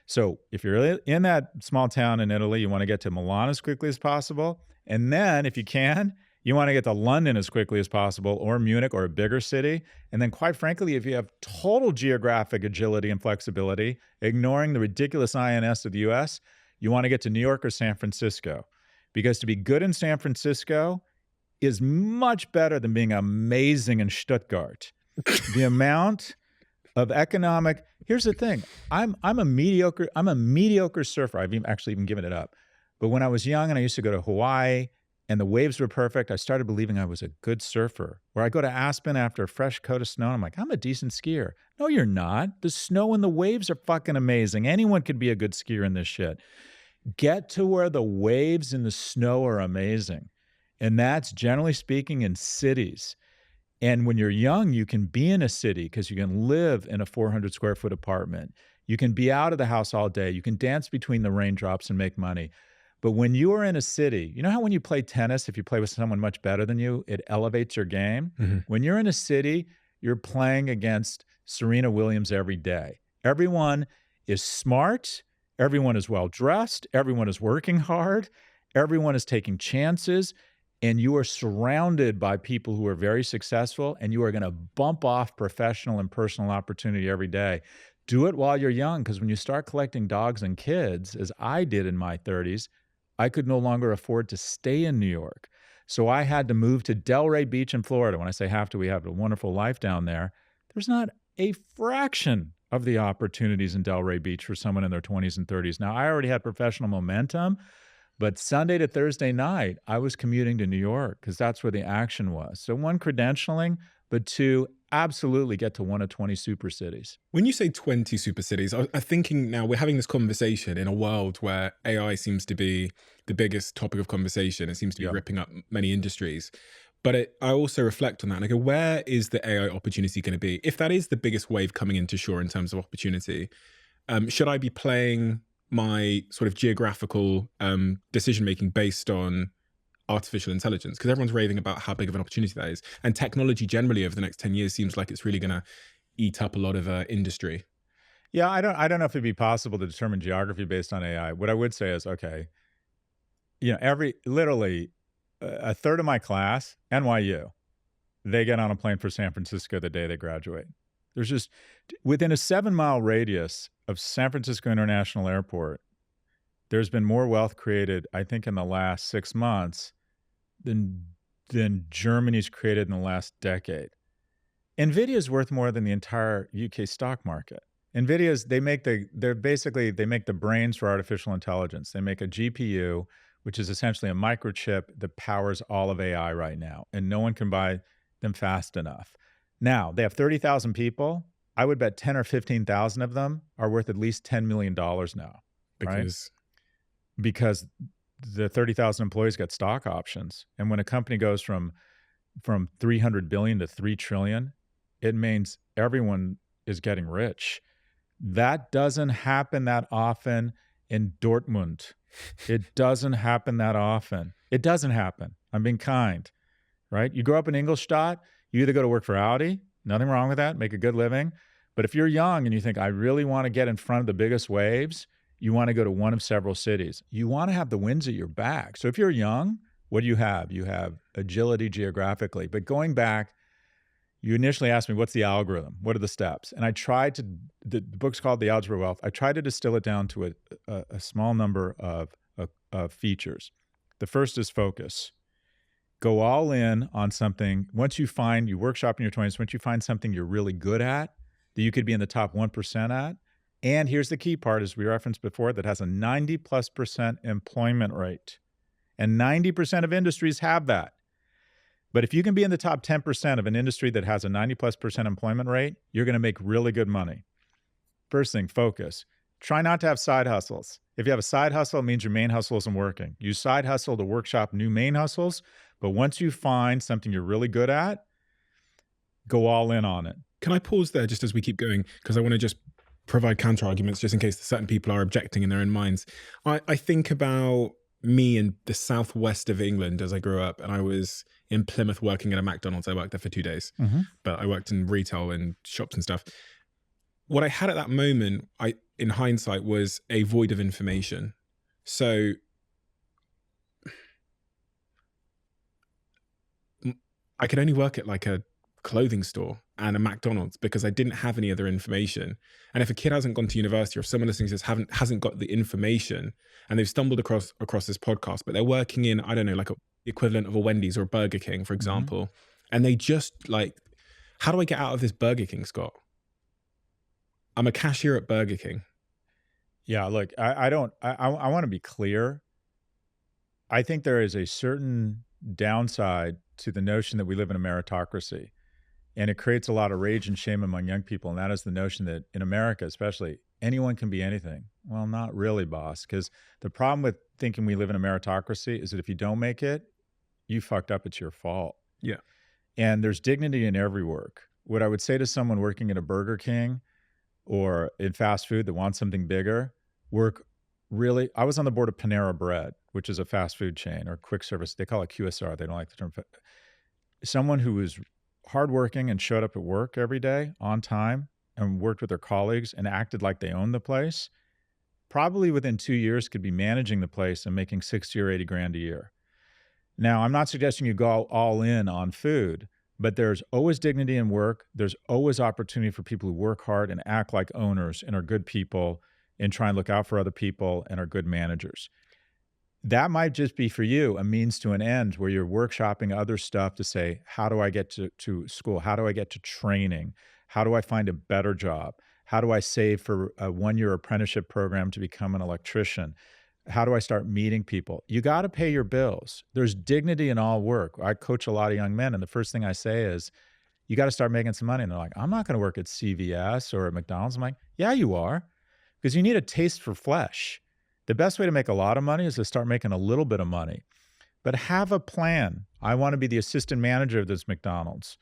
S1: So if you're in that small town in Italy, you want to get to Milan as quickly as possible. And then if you can, you want to get to London as quickly as possible, or Munich, or a bigger city. And then quite frankly, if you have total geographic agility and flexibility, ignoring the ridiculous INS of the US, you want to get to New York or San Francisco. Because to be good in San Francisco is much better than being amazing in Stuttgart. The amount of economic, here's the thing, I'm a mediocre surfer. I've actually even given it up. But when I was young and I used to go to Hawaii and the waves were perfect, I started believing I was a good surfer. Where I go to Aspen after a fresh coat of snow and I'm like, I'm a decent skier. No, you're not. The snow and the waves are fucking amazing. Anyone could be a good skier in this shit. Get to where the waves and the snow are amazing. And that's generally speaking in cities. And when you're young, you can be in a city because you can live in a 400 square foot apartment. You can be out of the house all day. You can dance between the raindrops and make money. But when you are in a city, you know how when you play tennis, if you play with someone much better than you, it elevates your game? Mm-hmm. When you're in a city, you're playing against Serena Williams every day. Everyone is smart. Everyone is well-dressed. Everyone is working hard. Everyone is taking chances. And you are surrounded by people who are very successful, and you are going to bump off professional and personal opportunity every day. Do it while you're young, because when you start collecting dogs and kids, as I did in my 30s, I could no longer afford to stay in New York. So I had to move to Delray Beach in Florida. When I say have to, we have a wonderful life down there. There's not a fraction of the opportunities in Delray Beach for someone in their 20s and 30s. Now, I already had professional momentum, but Sunday to Thursday night, I was commuting to New York because that's where the action was. So 1, credentialing, but 2, absolutely get to one of 20 super cities.
S4: When you say 20 super cities, I'm thinking now we're having this conversation in a world where AI seems to be the biggest topic of conversation. It seems to be ripping up many industries. But I also reflect on that and I go, where is the AI opportunity going to be? If that is the biggest wave coming into shore in terms of opportunity, should I be playing my sort of geographical decision-making based on artificial intelligence? Because everyone's raving about how big of an opportunity that is. And technology generally over the next 10 years seems like it's really going to eat up a lot of industry.
S1: Yeah, I don't know if it'd be possible to determine geography based on AI. What I would say is, okay, literally a third of my class, NYU, they get on a plane for San Francisco the day they graduate. There's just, within a 7-mile radius of San Francisco International Airport, there's been more wealth created, I think, in the last 6 months than Germany's created in the last decade. NVIDIA is worth more than the entire UK stock market. NVIDIA's, they make the brains for artificial intelligence. They make a GPU, which is essentially a microchip that powers all of AI right now, and no one can buy them fast enough. Now, they have 30,000 people. I would bet 10 or 15,000 of them are worth at least $10 million now. Because the 30,000 employees get stock options. And when a company goes from 300 billion to 3 trillion, it means everyone is getting rich. That doesn't happen that often in Dortmund. It doesn't happen that often. It doesn't happen. I'm being kind, right? You grow up in Ingolstadt, you either go to work for Audi, nothing wrong with that, make a good living. But if you're young and you think, I really want to get in front of the biggest waves, you want to go to one of several cities. You want to have the winds at your back. So if you're young, what do you have? You have agility geographically. But going back, you initially asked me, what's the algorithm? What are the steps? And I tried to, the book's called The Algebra of Wealth. I tried to distill it down to a small number of features. The first is focus. Go all in on something. Once you workshop in your 20s, once you find something you're really good at, that you could be in the top 1% at. And here's the key part, as we referenced before, that has a 90+% employment rate. And 90% of industries have that. But if you can be in the top 10% of an industry that has a 90+% employment rate, you're going to make really good money. First thing, focus. Try not to have side hustles. If you have a side hustle, it means your main hustle isn't working. Use side hustle to workshop new main hustles. But once you find something you're really good at, go all in on it.
S4: Can I pause there just as we keep going? Because I want to just provide counter arguments just in case certain people are objecting in their own minds. I think about me in the southwest of England as I grew up, and I was in Plymouth working at a McDonald's. I worked there for 2 days, but I worked in retail and shops and stuff. What I had at that moment, in hindsight, was a void of information. So I could only work at like a clothing store and a McDonald's because I didn't have any other information. And if a kid hasn't gone to university, or if someone listening to this hasn't got the information, and they've stumbled across this podcast, but they're working in, I don't know, like the equivalent of a Wendy's or a Burger King, for example, and they just like, how do I get out of this Burger King, Scott? I'm a cashier at Burger King.
S1: Yeah, look, I want to be clear. I think there is a certain downside to the notion that we live in a meritocracy, and it creates a lot of rage and shame among young people. And that is the notion that in America, especially, anyone can be anything. Well, not really, boss, because the problem with thinking we live in a meritocracy is that if you don't make it, you fucked up, it's your fault.
S4: Yeah.
S1: And there's dignity in every work. What I would say to someone working at a Burger King or in fast food that wants something bigger, I was on the board of Panera Bread, which is a fast food chain or quick service. They call it QSR. They don't like the term. Someone who was hardworking and showed up at work every day on time and worked with their colleagues and acted like they owned the place, probably within 2 years could be managing the place and making 60 or 80 grand a year. Now, I'm not suggesting you go all in on food, but there's always dignity in work. There's always opportunity for people who work hard and act like owners and are good people and try and look out for other people and are good managers. That might just be for you a means to an end where you're workshopping other stuff to say, how do I get to school? How do I get to training? How do I find a better job? How do I save for a 1-year apprenticeship program to become an electrician? How do I start meeting people? You got to pay your bills. There's dignity in all work. I coach a lot of young men, and the first thing I say is, you got to start making some money. And they're like, I'm not going to work at CVS or at McDonald's. I'm like, yeah, you are, because you need a taste for flesh. The best way to make a lot of money is to start making a little bit of money, but have a plan. I want to be the assistant manager of this McDonald's.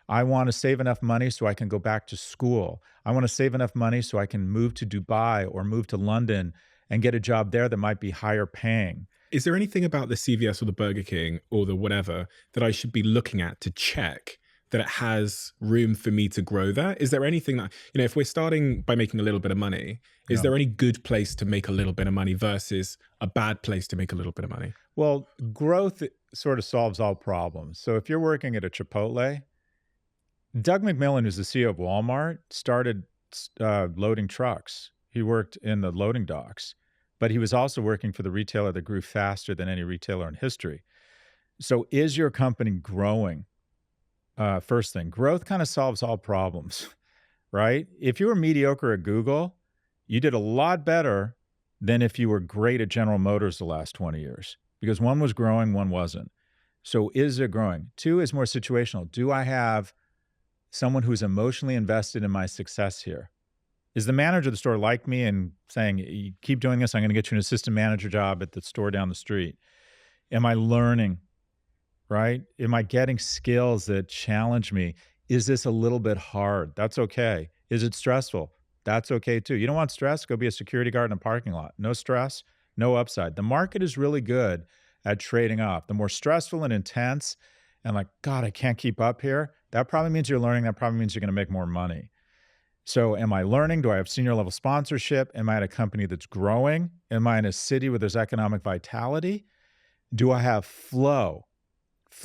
S1: I want to save enough money so I can go back to school. I want to save enough money so I can move to Dubai or move to London and get a job there that might be higher paying.
S4: Is there anything about the CVS or the Burger King or the whatever that I should be looking at to check that it has room for me to grow there? Is there anything that, if we're starting by making a little bit of money, is there any good place to make a little bit of money versus a bad place to make a little bit of money?
S1: Well, growth sort of solves all problems. So if you're working at a Chipotle, Doug McMillon, who's the CEO of Walmart, started loading trucks. He worked in the loading docks, but he was also working for the retailer that grew faster than any retailer in history. So is your company growing? First thing, growth kind of solves all problems, right? If you were mediocre at Google, you did a lot better than if you were great at General Motors the last 20 years, because one was growing, one wasn't. So is it growing? 2 is more situational. Do I have someone who's emotionally invested in my success here? Is the manager of the store like me and saying, you keep doing this, I'm going to get you an assistant manager job at the store down the street? Am I learning, right? Am I getting skills that challenge me? Is this a little bit hard? That's okay. Is it stressful? That's okay too. You don't want stress? Go be a security guard in a parking lot. No stress, no upside. The market is really good at trading off. The more stressful and intense and like, God, I can't keep up here, that probably means you're learning. That probably means you're going to make more money. So am I learning? Do I have senior level sponsorship? Am I at a company that's growing? Am I in a city where there's economic vitality? Do I have flow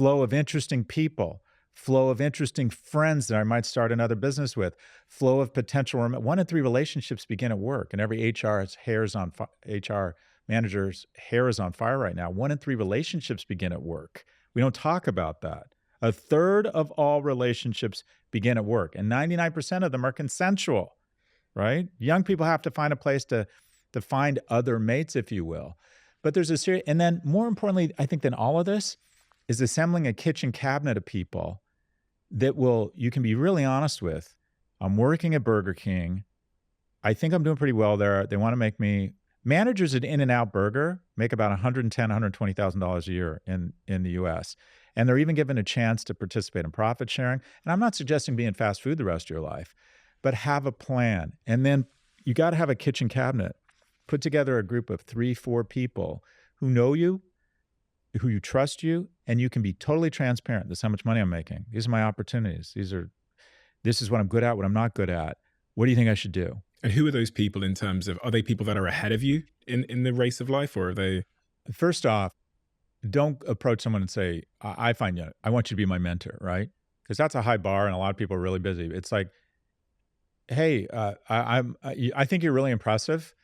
S1: of interesting people, flow of interesting friends that I might start another business with, flow of potential. 1 in 3 relationships begin at work, and every HR manager's hair is on fire right now. 1 in 3 relationships begin at work. We don't talk about that. 1/3 of all relationships begin at work, and 99% of them are consensual, right? Young people have to find a place to find other mates, if you will. But there's a serious, and then more importantly, I think than all of this, is assembling a kitchen cabinet of people that you can be really honest with. I'm working at Burger King. I think I'm doing pretty well there. They want to make me managers at In-N-Out Burger make about $120,000 a year in the US. And they're even given a chance to participate in profit sharing. And I'm not suggesting be in fast food the rest of your life, but have a plan. And then you got to have a kitchen cabinet. Put together a group of 3, 4 people who know you, who you trust you, and you can be totally transparent. This is how much money I'm making. These are my opportunities. This is what I'm good at, what I'm not good at. What do you think I should do?
S4: And who are those people in terms of, are they people that are ahead of you in the race of life, or are they?
S1: First off, don't approach someone and say, I find you, I want you to be my mentor, right? Because that's a high bar and a lot of people are really busy. It's like, hey, I think you're really impressive.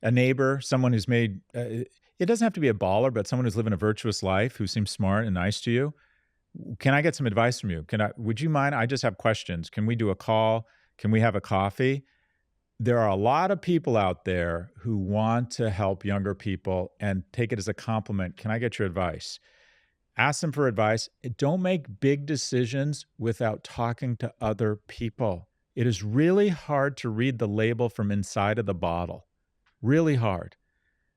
S1: A neighbor, someone who's made, it doesn't have to be a baller, but someone who's living a virtuous life, who seems smart and nice to you. Can I get some advice from you? Would you mind? I just have questions. Can we do a call? Can we have a coffee? There are a lot of people out there who want to help younger people and take it as a compliment. Can I get your advice? Ask them for advice. Don't make big decisions without talking to other people. It is really hard to read the label from inside of the bottle. Really hard,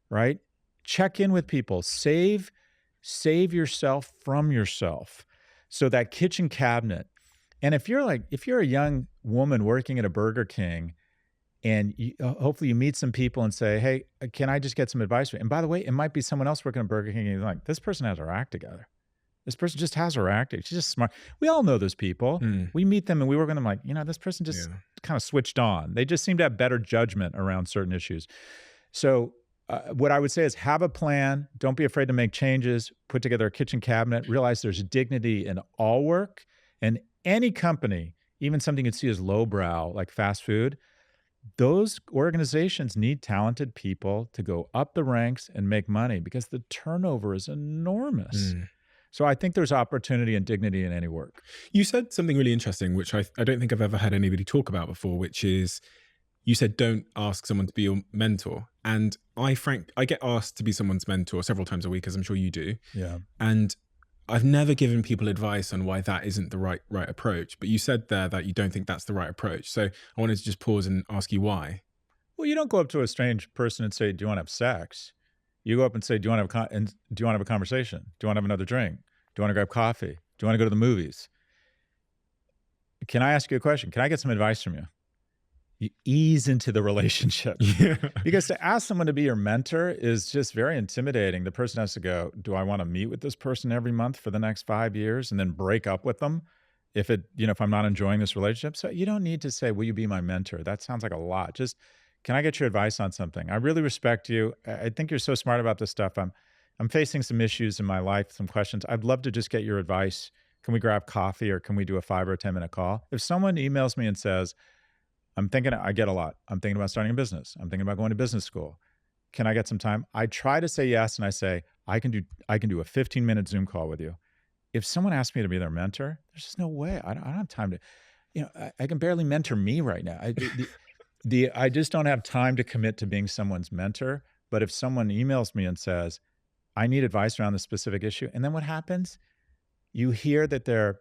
S1: right? Check in with people. Save yourself from yourself. So that kitchen cabinet. And if you're a young woman working at a Burger King, and hopefully you meet some people and say, hey, can I just get some advice? And by the way, it might be someone else working at Burger King, and you're like, this person has her act together. This person just has her act. She's just smart. We all know those people. We meet them and we work with them like, this person just kind of switched on. They just seem to have better judgment around certain issues. So what I would say is have a plan. Don't be afraid to make changes. Put together a kitchen cabinet. Realize there's dignity in all work. And any company, even something you'd see as lowbrow, like fast food, those organizations need talented people to go up the ranks and make money because the turnover is enormous. So I think there's opportunity and dignity in any work.
S4: You said something really interesting, which I don't think I've ever had anybody talk about before, which is you said, don't ask someone to be your mentor. And I get asked to be someone's mentor several times a week, as I'm sure you do.
S1: Yeah.
S4: And I've never given people advice on why that isn't the right approach. But you said there that you don't think that's the right approach. So I wanted to just pause and ask you why.
S1: Well, you don't go up to a strange person and say, do you want to have sex? You go up and say, do you want to have a conversation? Do you want to have another drink? Do you want to grab coffee? Do you want to go to the movies? Can I ask you a question? Can I get some advice from you? You ease into the relationship.
S4: Yeah.
S1: Because to ask someone to be your mentor is just very intimidating. The person has to go, do I want to meet with this person every month for the next 5 years and then break up with them if I'm not enjoying this relationship? So you don't need to say, will you be my mentor? That sounds like a lot. Just, can I get your advice on something? I really respect you. I think you're so smart about this stuff. I'm facing some issues in my life, some questions. I'd love to just get your advice. Can we grab coffee or can we do a 5 or 10 minute call? If someone emails me and says, I get a lot. I'm thinking about starting a business. I'm thinking about going to business school. Can I get some time? I try to say yes. And I say, I can do a 15-minute Zoom call with you. If someone asks me to be their mentor, there's just no way. I don't have time to, I can barely mentor me right now. I just don't have time to commit to being someone's mentor. But if someone emails me and says, I need advice around this specific issue. And then what happens? You hear that they're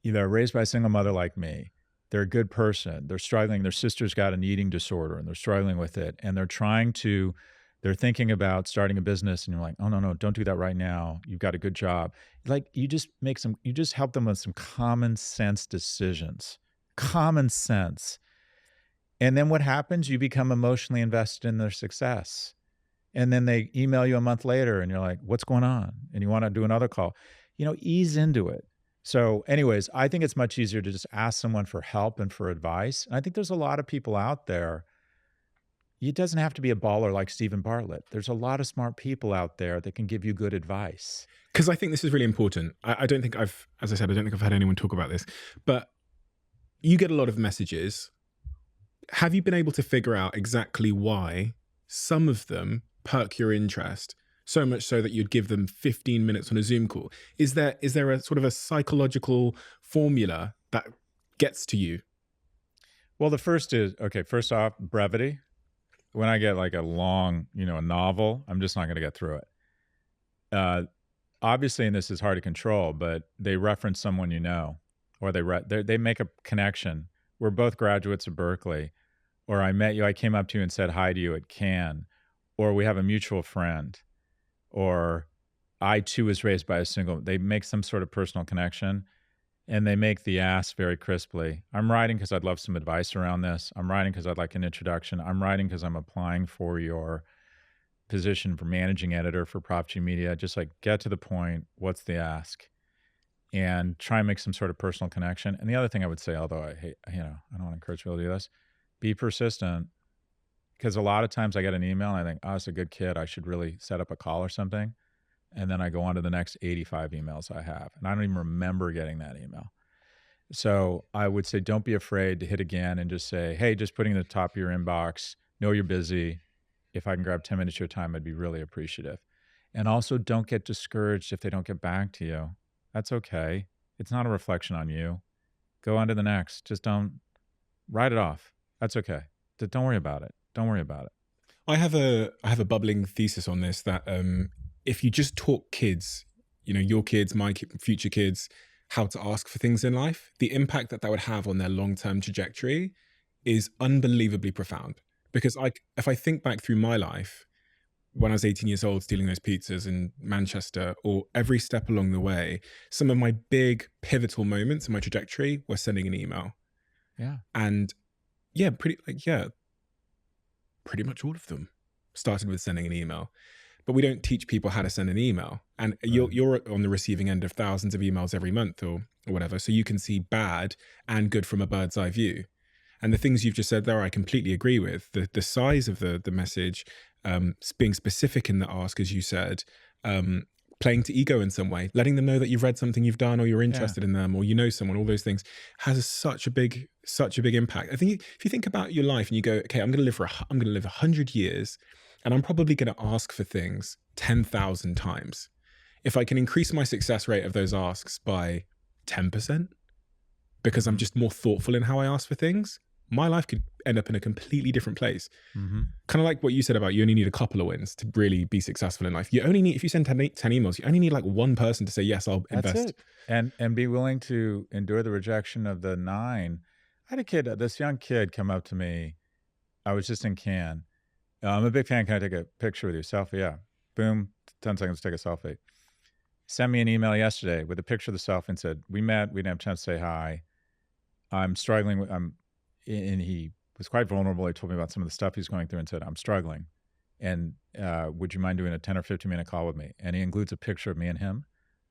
S1: raised by a single mother like me. They're a good person. They're struggling. Their sister's got an eating disorder and they're struggling with it. And they're thinking about starting a business and you're like, oh, no, don't do that right now. You've got a good job. Like you just help them with some common sense decisions. Common sense. And then what happens? You become emotionally invested in their success. And then they email you a month later and you're like, what's going on? And you want to do another call. Ease into it. So anyways, I think it's much easier to just ask someone for help and for advice. And I think there's a lot of people out there. It doesn't have to be a baller like Stephen Bartlett. There's a lot of smart people out there that can give you good advice.
S4: Because I think this is really important. I don't think I've had anyone talk about this, but you get a lot of messages. Have you been able to figure out exactly why some of them perk your interest? So much so that you'd give them 15 minutes on a Zoom call. Is there a sort of a psychological formula that gets to you?
S1: Well, the first is, first off, brevity. When I get like a long, a novel, I'm just not going to get through it. Obviously, and this is hard to control, but they reference someone or they make a connection. We're both graduates of Berkeley, or I met you, I came up to you and said hi to you at Cannes, or we have a mutual friend, or I too was raised by a single. They make some sort of personal connection, and they make the ask very crisply. I'm writing because I'd love some advice around this. I'm writing because I'd like an introduction. I'm writing because I'm applying for your position for managing editor for Prop G Media. Just like get to the point. What's the ask? And try and make some sort of personal connection. And the other thing I would say, although I hate, I don't want to encourage people to do this, be persistent. Because a lot of times I get an email and I think, oh, it's a good kid. I should really set up a call or something. And then I go on to the next 85 emails I have. And I don't even remember getting that email. So I would say, don't be afraid to hit again and just say, hey, just putting it at the top of your inbox, know you're busy. If I can grab 10 minutes of your time, I'd be really appreciative. And also don't get discouraged if they don't get back to you. That's okay. It's not a reflection on you. Go on to the next. Just don't write it off. That's okay. Don't worry about it. Don't worry about it.
S4: I have a bubbling thesis on this that if you just taught kids, your kids, future kids, how to ask for things in life, the impact that would have on their long-term trajectory is unbelievably profound. Because if I think back through my life, when I was 18 years old, stealing those pizzas in Manchester, or every step along the way, some of my big pivotal moments in my trajectory were sending an email.
S1: Yeah.
S4: And pretty much all of them started with sending an email. But we don't teach people how to send an email. And you're on the receiving end of thousands of emails every month or whatever. So you can see bad and good from a bird's eye view. And the things you've just said there, I completely agree with. The size of the message, being specific in the ask, as you said, playing to ego in some way, letting them know that you've read something you've done, or you're interested in them, or you know someone, all those things has such a big impact. I think if you think about your life and you go, okay, I'm going to live 100 years, and I'm probably going to ask for things 10,000 times. If I can increase my success rate of those asks by 10%, because I'm just more thoughtful in how I ask for things, my life could end up in a completely different place.
S1: Mm-hmm.
S4: Kind of like what you said about you only need a couple of wins to really be successful in life. You only need, if you send 10 emails, you only need like one person to say, yes, I'll invest.
S1: That's it. And be willing to endure the rejection of the 9. I had this young kid come up to me. I was just in Cannes. I'm a big fan. Can I take a picture with you? Selfie? Yeah. Boom. 10 seconds to take a selfie. Sent me an email yesterday with a picture of the selfie and said, we met. We didn't have a chance to say hi. I'm struggling. And he was quite vulnerable. He told me about some of the stuff he's going through and said, I'm struggling. And would you mind doing a 10 or 15 minute call with me? And he includes a picture of me and him.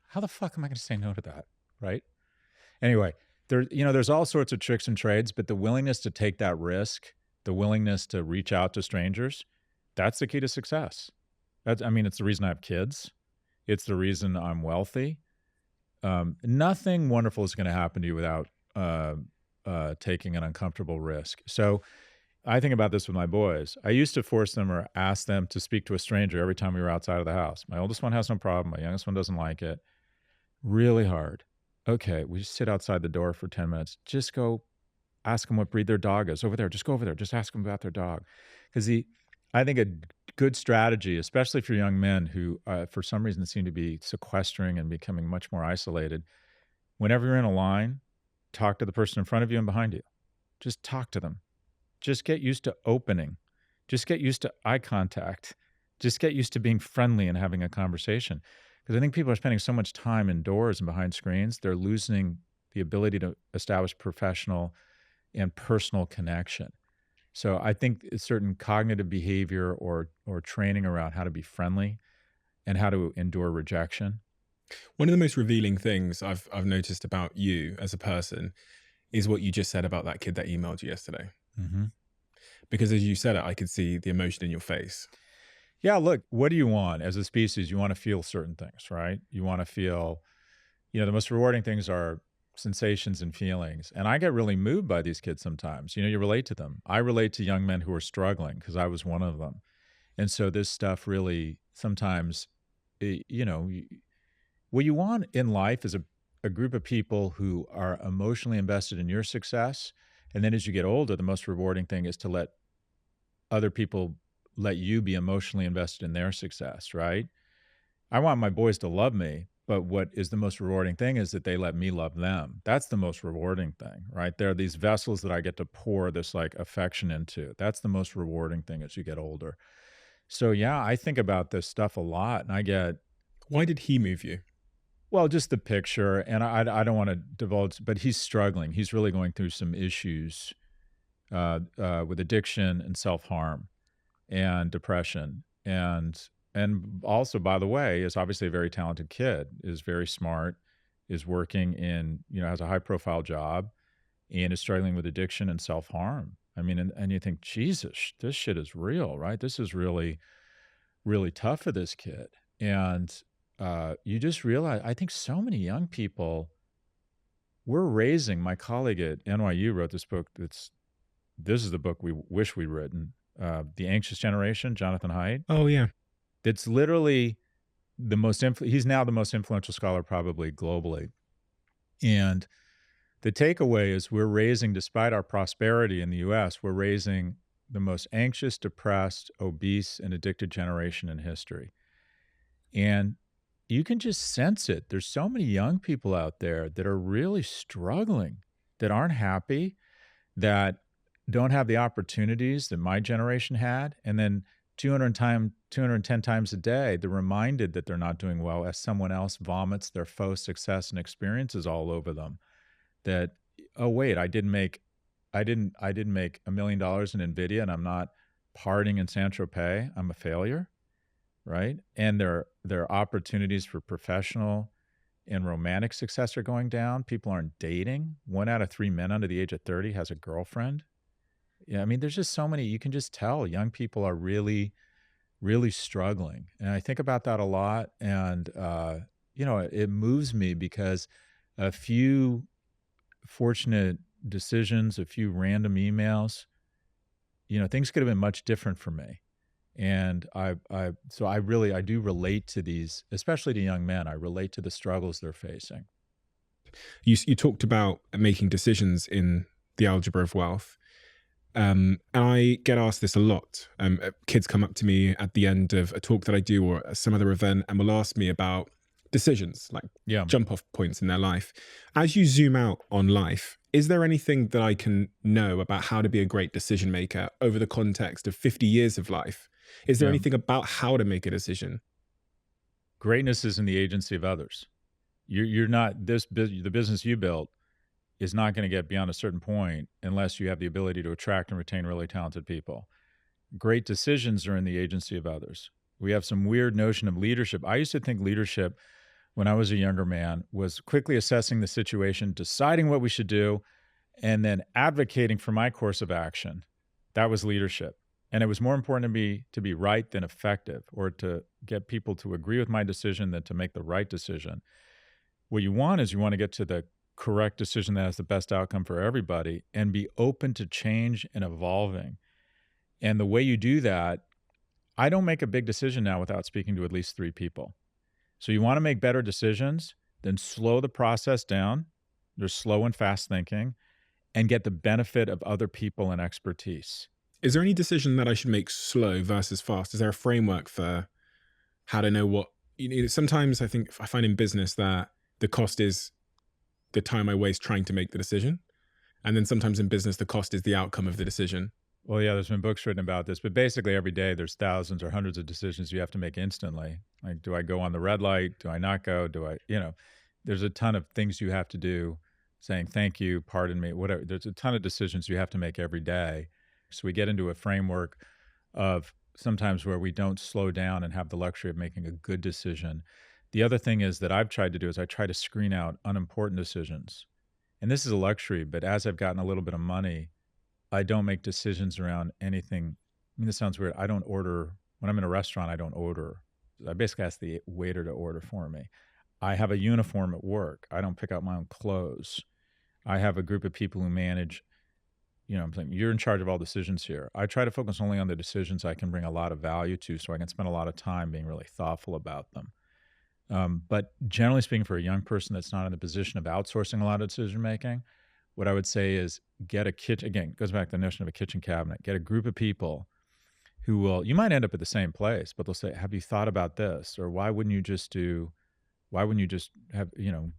S1: How the fuck am I going to say no to that? Right? Anyway, there's all sorts of tricks and trades, but the willingness to take that risk, the willingness to reach out to strangers, that's the key to success. It's the reason I have kids. It's the reason I'm wealthy. Nothing wonderful is going to happen to you without taking an uncomfortable risk. So I think about this with my boys. I used to force them or ask them to speak to a stranger every time we were outside of the house. My oldest one has no problem. My youngest one doesn't like it. Really hard. Okay, we just sit outside the door for 10 minutes. Just go ask them what breed their dog is over there. Just go over there. Just ask them about their dog. Because I think a good strategy, especially for young men who for some reason seem to be sequestering and becoming much more isolated, whenever you're in a line, talk to the person in front of you and behind you. Just talk to them. Just get used to opening. Just get used to eye contact. Just get used to being friendly and having a conversation. Because I think people are spending so much time indoors and behind screens, they're losing the ability to establish professional and personal connection. So I think a certain cognitive behavior or training around how to be friendly and how to endure rejection.
S4: One of the most revealing things I've noticed about you as a person is what you just said about that kid that emailed you yesterday.
S1: Mm-hmm.
S4: Because as you said it, I could see the emotion in your face.
S1: Yeah, look, what do you want as a species? You want to feel certain things, right? You want to feel, the most rewarding things are sensations and feelings. And I get really moved by these kids sometimes. You relate to them. I relate to young men who are struggling because I was one of them. And so this stuff really sometimes, what you want in life is a group of people who are emotionally invested in your success. And then as you get older, the most rewarding thing is to let other people let you be emotionally invested in their success, right? I want my boys to love me, But what is the most rewarding thing is that they let me love them. That's the most rewarding thing, right? There are these vessels that I get to pour this like affection into. That's the most rewarding thing as you get older. So yeah, I think about this stuff a lot, and I get,
S4: Why did he move you?
S1: well, just the picture, and I don't want to divulge, but he's struggling. He's really going through some issues with addiction and self harm and depression, and also, by the way, is obviously a very talented kid, is very smart, is working in, has a high profile job, and is struggling with addiction and self harm. I mean, and you think, Jesus, this shit is real, right? This is really, really tough for this kid. And you just realize, I think so many young people, we're raising, my colleague at NYU wrote this book. This is the book we wish we'd written, The Anxious Generation, Jonathan Haidt.
S4: Oh, yeah.
S1: It's literally the most, he's now the most influential scholar probably globally. And the takeaway is we're raising, despite our prosperity in the US, we're raising the most anxious, depressed, obese, and addicted generation in history. And you can just sense it. There's so many young people out there that are really struggling, that aren't happy, that don't have the opportunities that my generation had. And then 210 times a day, they're reminded that they're not doing well as someone else vomits their faux success and experiences all over them. That, oh wait, I didn't make $1 million in Nvidia, and I'm not partying in San Tropez. I'm a failure, right? And their opportunities for professional and romantic success are going down. People aren't dating. 1 out of 3 men under the age of 30 has a girlfriend. Yeah, I mean, there's just so many. You can just tell young people are really, really struggling, and I think about that a lot. And it moves me because a few fortunate decisions, a few random emails, things could have been much different for me. And I do relate to these, especially to young men. I relate to the struggles they're facing.
S4: You talked about making decisions in the Algebra of Wealth. And I get asked this a lot. Kids come up to me at the end of a talk that I do or some other event and will ask me about decisions, like jump off points in their life. As you zoom out on life, is there anything that I can know about how to be a great decision maker over the context of 50 years of life? Is there anything about how to make a decision?
S1: Greatness is in the agency of others. You're not the business you built is not going to get beyond a certain point unless you have the ability to attract and retain really talented people. Great decisions are in the agency of others. We have some weird notion of leadership. I used to think leadership, when I was a younger man, was quickly assessing the situation, deciding what we should do, and then advocating for my course of action. That was leadership. And it was more important to be right than effective, or to get people to agree with my decision than to make the right decision. What you want to get to the correct decision that has the best outcome for everybody, and be open to change and evolving. And the way you do that, I don't make a big decision now without speaking to at least 3 people. So you want to make better decisions, then slow the process down. There's slow and fast thinking, and get the benefit of other people and expertise.
S4: Is there any decision that I should make slow versus fast? Is there a framework for how to know what, sometimes I find in business that the cost is the time I waste trying to make the decision. And then sometimes in business, the cost is the outcome of the decision.
S1: Well, yeah, there's been books written about this, but basically every day there's thousands or hundreds of decisions you have to make instantly. Like, do I go on the red light? Do I not go? There's a ton of things you have to do, saying thank you, pardon me, whatever. There's a ton of decisions you have to make every day. So we get into a framework of sometimes where we don't slow down and have the luxury of making a good decision. The other thing is that I've tried to do is I try to screen out unimportant decisions. And this is a luxury, but as I've gotten a little bit of money, I don't make decisions around anything. I mean, this sounds weird. I don't order. When I'm in a restaurant, I don't order. I basically ask the waiter to order for me. I have a uniform at work. I don't pick out my own clothes. I have a group of people who manage, I'm saying, you're in charge of all decisions here. I try to focus only on the decisions I can bring a lot of value to, so I can spend a lot of time being really thoughtful about them. But generally speaking, for a young person that's not in the position of outsourcing a lot of decision making, what I would say is get a kitchen. Again, it goes back to the notion of a kitchen cabinet. Get a group of people who will, you might end up at the same place, but they'll say, have you thought about this? Or why wouldn't you just do Why wouldn't you just have,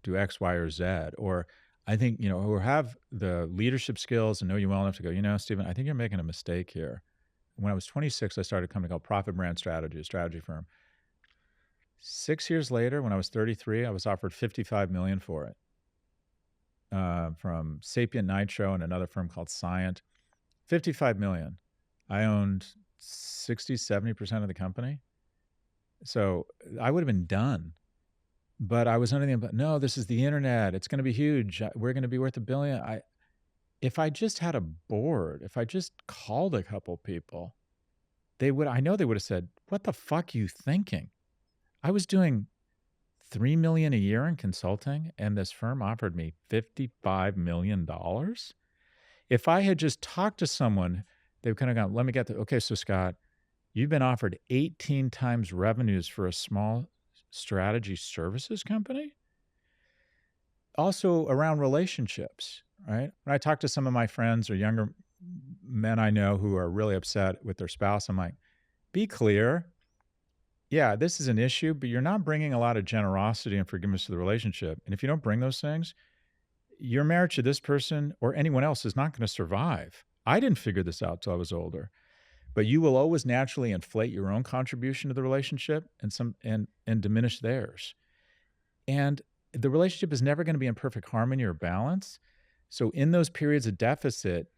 S1: do X, Y, or Z? Or I think, or have the leadership skills and know you well enough to go, Stephen, I think you're making a mistake here. When I was 26, I started a company called Profit Brand Strategy, a strategy firm. 6 years later, when I was 33, I was offered $55 million for it from Sapient Nitro and another firm called Scient. $55 million. I owned 60, 70% of the company. So I would have been done. But I was under the impression, no, this is the internet. It's going to be huge. We're going to be worth $1 billion. If I just had a board, if I just called a couple people, I know they would have said, what the fuck are you thinking? I was doing $3 million a year in consulting, and this firm offered me $55 million. If I had just talked to someone, they would kind of gone, let me get okay, so Scott, you've been offered 18 times revenues for a small strategy services company? Also around relationships, right? When I talk to some of my friends or younger men I know who are really upset with their spouse, I'm like, be clear. Yeah, this is an issue, but you're not bringing a lot of generosity and forgiveness to the relationship. And if you don't bring those things, your marriage to this person or anyone else is not going to survive. I didn't figure this out till I was older, but you will always naturally inflate your own contribution to the relationship and diminish theirs. And the relationship is never going to be in perfect harmony or balance. So in those periods of deficit,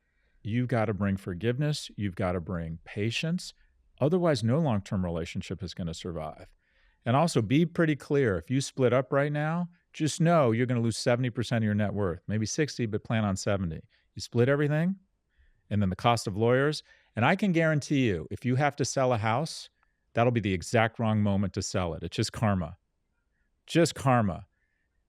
S1: you've got to bring forgiveness. You've got to bring patience. Otherwise, no long-term relationship is going to survive. And also be pretty clear. If you split up right now, just know you're going to lose 70% of your net worth, maybe 60, but plan on 70. You split everything, and then the cost of lawyers. And I can guarantee you, if you have to sell a house, that'll be the exact wrong moment to sell it. It's just karma. Just karma.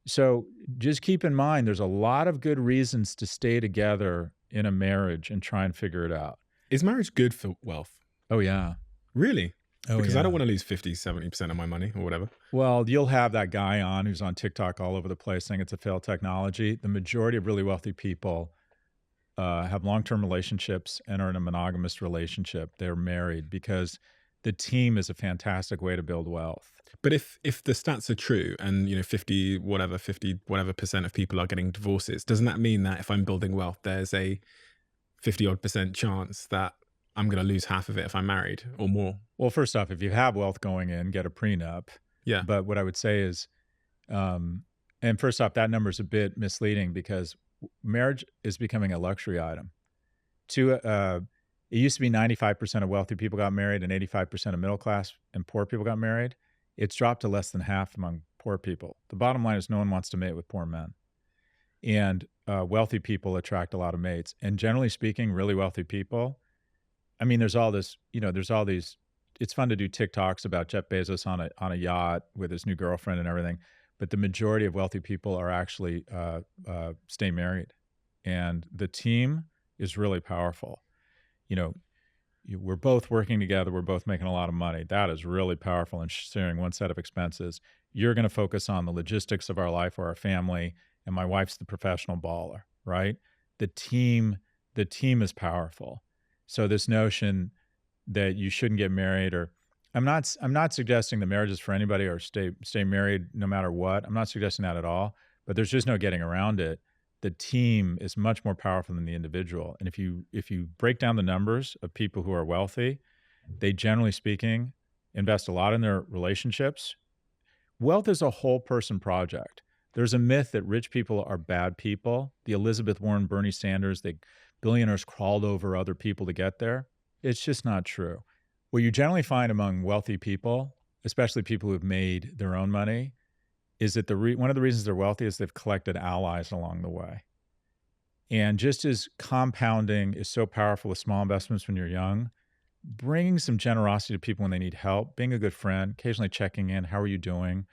S1: So just keep in mind, there's a lot of good reasons to stay together in a marriage and try and figure it out.
S4: Is marriage good for wealth?
S1: Oh, yeah.
S4: Really?
S1: Oh,
S4: because
S1: yeah.
S4: I don't want to lose 50, 70% of my money or whatever.
S1: Well, you'll have that guy on who's on TikTok all over the place saying it's a failed technology. The majority of really wealthy people have long-term relationships and are in a monogamous relationship. They're married because the team is a fantastic way to build wealth.
S4: But if the stats are true and 50 whatever percent of people are getting divorces, doesn't that mean that if I'm building wealth, there's a 50% chance that I'm going to lose half of it if I'm married or more?
S1: Well, first off, if you have wealth going in, get a prenup.
S4: Yeah.
S1: But what I would say is, and first off, that number is a bit misleading because marriage is becoming a luxury item. It used to be 95% of wealthy people got married and 85% of middle class and poor people got married. It's dropped to less than half among poor people. The bottom line is no one wants to mate with poor men. And wealthy people attract a lot of mates. And generally speaking, really wealthy people, I mean, there's all these, it's fun to do TikToks about Jeff Bezos on a yacht with his new girlfriend and everything. But the majority of wealthy people are actually stay married. And the team is really powerful. We're both working together. We're both making a lot of money. That is really powerful in sharing one set of expenses. You're going to focus on the logistics of our life or our family, and my wife's the professional baller, right? The team is powerful. So this notion that you shouldn't get married, or I'm not suggesting that marriage is for anybody or stay married no matter what. I'm not suggesting that at all, but there's just no getting around it. The team is much more powerful than the individual. And if you break down the numbers of people who are wealthy, they generally speaking invest a lot in their relationships. Wealth is a whole person project. There's a myth that rich people are bad people. The Elizabeth Warren, Bernie Sanders, billionaires crawled over other people to get there. It's just not true. What you generally find among wealthy people, especially people who've made their own money, is that one of the reasons they're wealthy is they've collected allies along the way. And just as compounding is so powerful with small investments when you're young, bringing some generosity to people when they need help, being a good friend, occasionally checking in, how are you doing,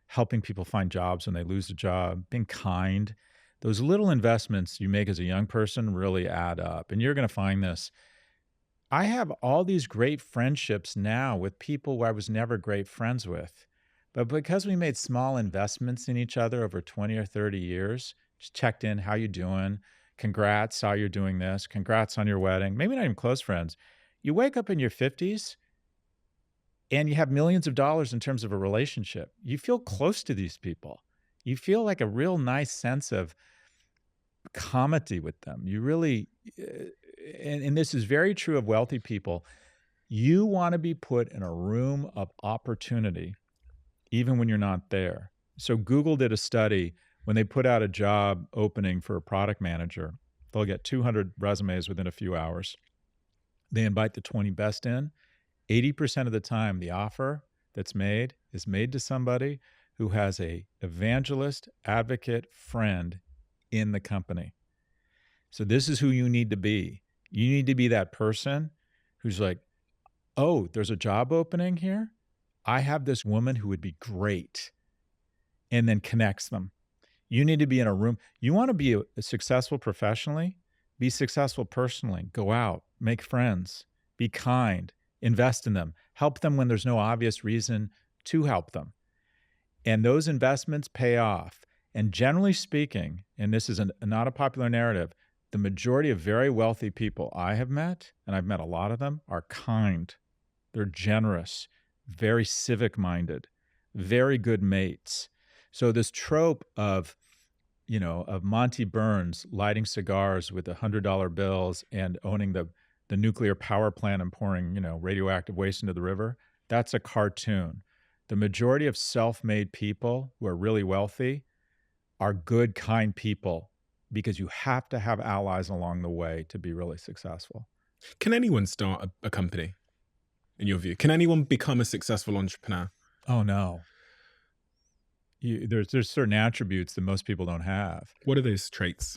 S1: helping people find jobs when they lose a job, being kind, those little investments you make as a young person really add up. And you're going to find this. I have all these great friendships now with people who I was never great friends with. But because we made small investments in each other over 20 or 30 years, just checked in, how you doing? Congrats, saw you're doing this. Congrats on your wedding. Maybe not even close friends. You wake up in your 50s, and you have millions of dollars in terms of a relationship. You feel close to these people. You feel like a real nice sense of comity with them. You really, and this is very true of wealthy people. You want to be put in a room of opportunity, even when you're not there. So Google did a study when they put out a job opening for a product manager. They'll get 200 resumes within a few hours. They invite the 20 best in. 80% of the time, the offer that's made is made to somebody who has a evangelist, advocate, friend in the company. So this is who you need to be. You need to be that person who's like, oh, there's a job opening here. I have this woman who would be great, and then connects them. You need to be in a room. You want to be successful professionally, be successful personally. Go out, make friends, be kind, invest in them, help them when there's no obvious reason to help them. And those investments pay off. And generally speaking, and this is not a popular narrative, the majority of very wealthy people I have met, and I've met a lot of them, are kind. They're generous, very civic-minded, very good mates. So this trope of, of Monty Burns lighting cigars with $100 bills and owning the nuclear power plant and pouring, radioactive waste into the river, that's a cartoon. The majority of self-made people who are really wealthy are good, kind people, because you have to have allies along the way to be really successful.
S4: Can anyone start a company, in your view? Can anyone become a successful entrepreneur?
S1: Oh, no. There's certain attributes that most people don't have.
S4: What are those traits?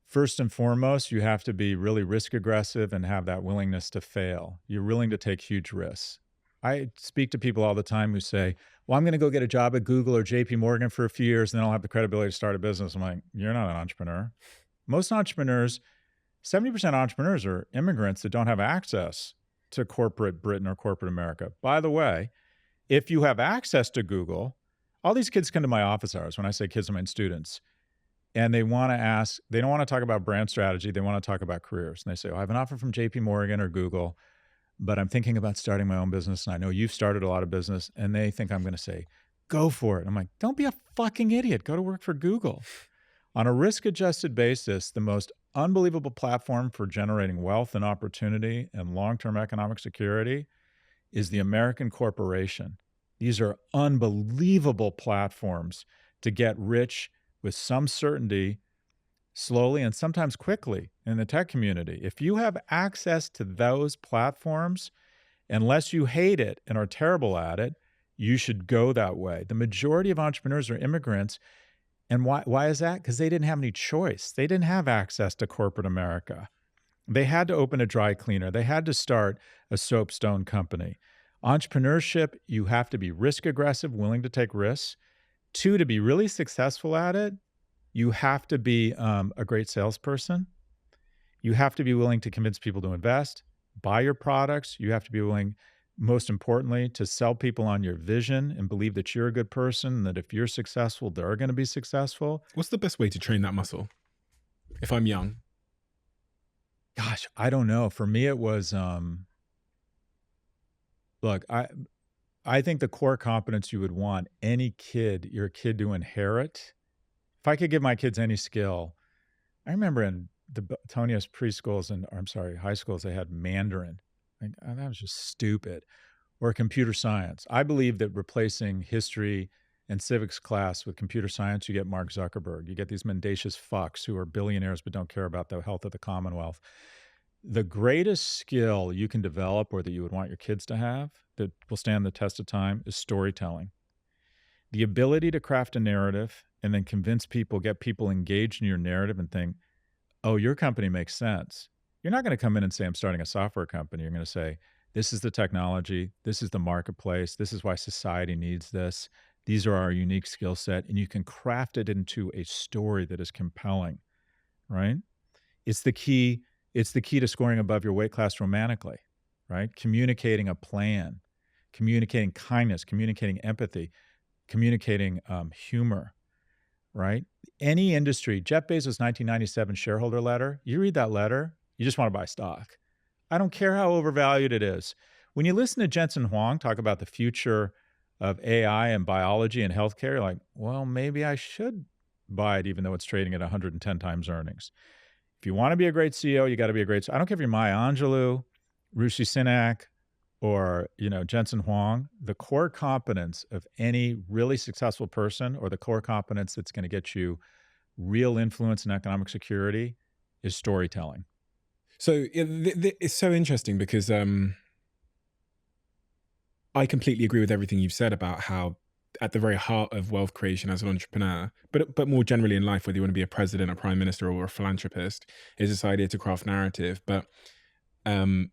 S1: First and foremost, you have to be really risk aggressive and have that willingness to fail. You're willing to take huge risks. I speak to people all the time who say, well, I'm going to go get a job at Google or JP Morgan for a few years, and then I'll have the credibility to start a business. I'm like, you're not an entrepreneur. Most entrepreneurs, 70% of entrepreneurs are immigrants that don't have access to corporate Britain or corporate America. By the way, if you have access to Google, all these kids come to my office hours. When I say kids, I mean students. And they don't want to talk about brand strategy. They want to talk about careers. And they say, I have an offer from JP Morgan or Google, but I'm thinking about starting my own business. And I know you've started a lot of business. And they think I'm going to say, go for it. I'm like, don't be a fucking idiot. Go to work for Google. On a risk-adjusted basis, the most unbelievable platform for generating wealth and opportunity and long-term economic security is the American corporation. These are unbelievable platforms to get rich with some certainty, slowly and sometimes quickly in the tech community. If you have access to those platforms, unless you hate it and are terrible at it, you should go that way. The majority of entrepreneurs are immigrants. And why is that? Because they didn't have any choice. They didn't have access to corporate America. They had to open a dry cleaner. They had to start a soapstone company. Entrepreneurship, you have to be risk aggressive, willing to take risks. 2, to be really successful at it, you have to be a great salesperson. You have to be willing to convince people to invest, buy your products. You have to be willing, most importantly, to sell people on your vision and believe that you're a good person and that if you're successful, they're going to be successful.
S4: What's the best way to train that muscle if I'm young?
S1: Gosh, I don't know. For me, it was, look, I think the core competence you would want your kid to inherit. If I could give my kids any skill, I remember in Tonia's high schools, they had Mandarin. That was just stupid. Or computer science. I believe that replacing history and civics class with computer science, you get Mark Zuckerberg. You get these mendacious fucks who are billionaires but don't care about the health of the Commonwealth. The greatest skill you can develop or that you would want your kids to have that will stand the test of time is storytelling. The ability to craft a narrative and then convince people, get people engaged in your narrative and think, oh, your company makes sense. You're not going to come in and say, I'm starting a software company. You're going to say, this is the technology. This is the marketplace. This is why society needs this. These are our unique skill set. And you can craft it into a story that is compelling, right? It's the key to scoring above your weight class romantically, right? Communicating a plan, communicating kindness, communicating empathy, communicating humor, right? Any industry, Jeff Bezos' 1997 shareholder letter, you read that letter, you just want to buy stock. I don't care how overvalued it is. When you listen to Jensen Huang talk about the future of AI and biology and healthcare, you're like, well, maybe I should buy it even though it's trading at 110 times earnings. If you want to be a great CEO, you got to be a great. I don't care if you're Maya Angelou, Rishi Sunak, or Jensen Huang. The core competence of any really successful person, or the core competence that's going to get you real influence and economic security, is storytelling.
S4: So it's so interesting because I completely agree with everything you've said about how at the very heart of wealth creation as an entrepreneur, but more generally in life, whether you want to be a president, a prime minister, or a philanthropist, is this idea to craft narrative. But how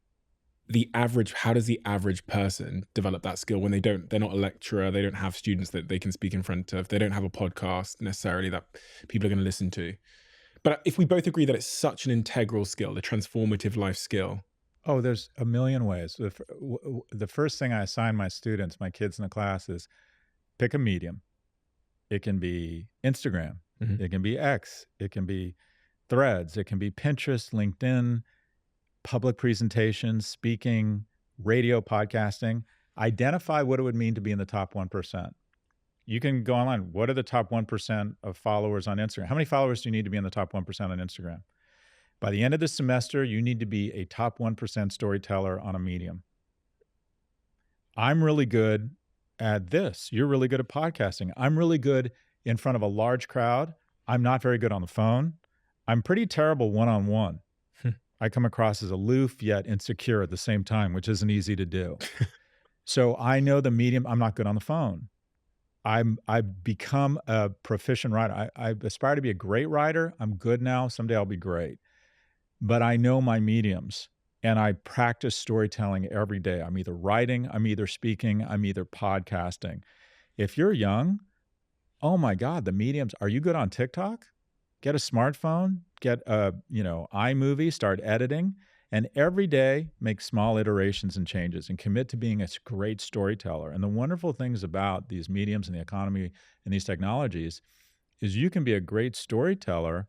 S4: does the average person develop that skill when they're not a lecturer, they don't have students that they can speak in front of, they don't have a podcast necessarily that people are going to listen to. But if we both agree that it's such an integral skill, the transformative life skill.
S1: Oh, there's a million ways. The first thing I assign my students, my kids in the class, is pick a medium. It can be Instagram.
S4: Mm-hmm.
S1: It can be X. It can be Threads. It can be Pinterest, LinkedIn, public presentations, speaking, radio, podcasting. Identify what it would mean to be in the top 1%. You can go online. What are the top 1% of followers on Instagram? How many followers do you need to be in the top 1% on Instagram? By the end of the semester, you need to be a top 1% storyteller on a medium. I'm really good at this. You're really good at podcasting. I'm really good in front of a large crowd. I'm not very good on the phone. I'm pretty terrible one-on-one. I come across as aloof yet insecure at the same time, which isn't easy to do. So I know the medium. I'm not good on the phone. I've become a proficient writer. I aspire to be a great writer. I'm good now. Someday I'll be great. But I know my mediums, and I practice storytelling every day. I'm either writing, I'm either speaking, I'm either podcasting. If you're young, oh my God, the mediums. Are you good on TikTok? Get a smartphone, get a iMovie, start editing, and every day make small iterations and changes and commit to being a great storyteller. And the wonderful things about these mediums and the economy and these technologies is you can be a great storyteller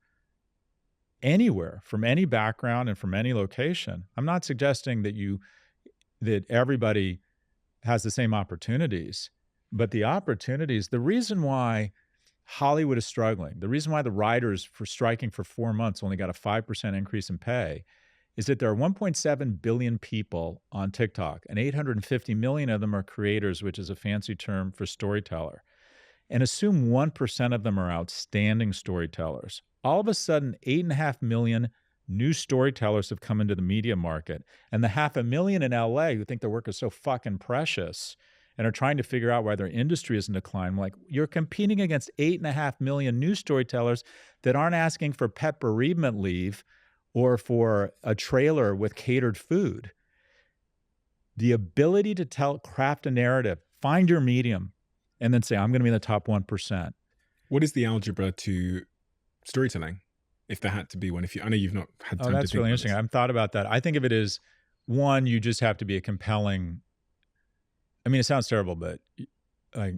S1: anywhere, from any background and from any location. I'm not suggesting that everybody has the same opportunities, but the opportunities, the reason why Hollywood is struggling, the reason why the writers for striking for 4 months only got a 5% increase in pay, is that there are 1.7 billion people on TikTok, and 850 million of them are creators, which is a fancy term for storyteller. And assume 1% of them are outstanding storytellers. All of a sudden, 8.5 million new storytellers have come into the media market. And the 500,000 in LA who think their work is so fucking precious and are trying to figure out why their industry is in decline. Like, you're competing against 8.5 million new storytellers that aren't asking for pet bereavement leave or for a trailer with catered food. The ability to craft a narrative, find your medium, and then say, I'm going to be in the top 1%.
S4: What is the algebra to storytelling, if there had to be one? I know you've not had time to think.
S1: That's really interesting. I haven't thought about that. I think of it as, one, you just have to be a compelling. I mean, it sounds terrible, but like,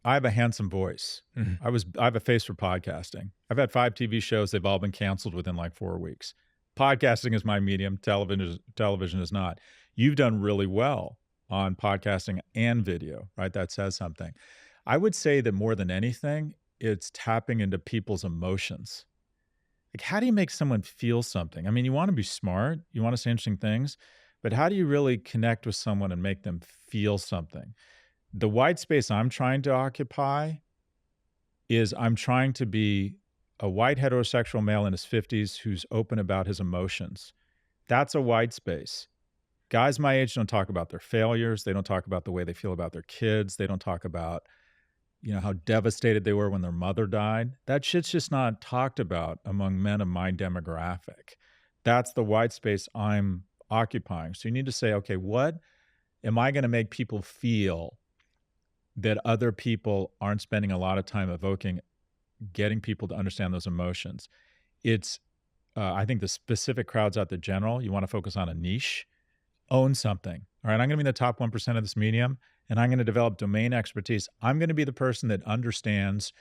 S1: I have a handsome voice.
S4: Mm-hmm.
S1: I have a face for podcasting. I've had 5 TV shows. They've all been canceled within like 4 weeks. Podcasting is my medium. Television is not. You've done really well on podcasting and video, right? That says something. I would say that more than anything, it's tapping into people's emotions. Like, how do you make someone feel something? I mean, you want to be smart, you want to say interesting things, but how do you really connect with someone and make them feel something? The white space I'm trying to occupy is I'm trying to be a white heterosexual male in his 50s who's open about his emotions. That's a white space. Guys my age don't talk about their failures. They don't talk about the way they feel about their kids. They don't talk about, how devastated they were when their mother died. That shit's just not talked about among men of my demographic. That's the white space I'm occupying. So you need to say, okay, what am I going to make people feel that other people aren't spending a lot of time evoking, getting people to understand those emotions? It's, I think the specific crowd's out the general. You want to focus on a niche. Own something. All right, I'm going to be in the top 1% of this medium, and I'm going to develop domain expertise. I'm going to be the person that understands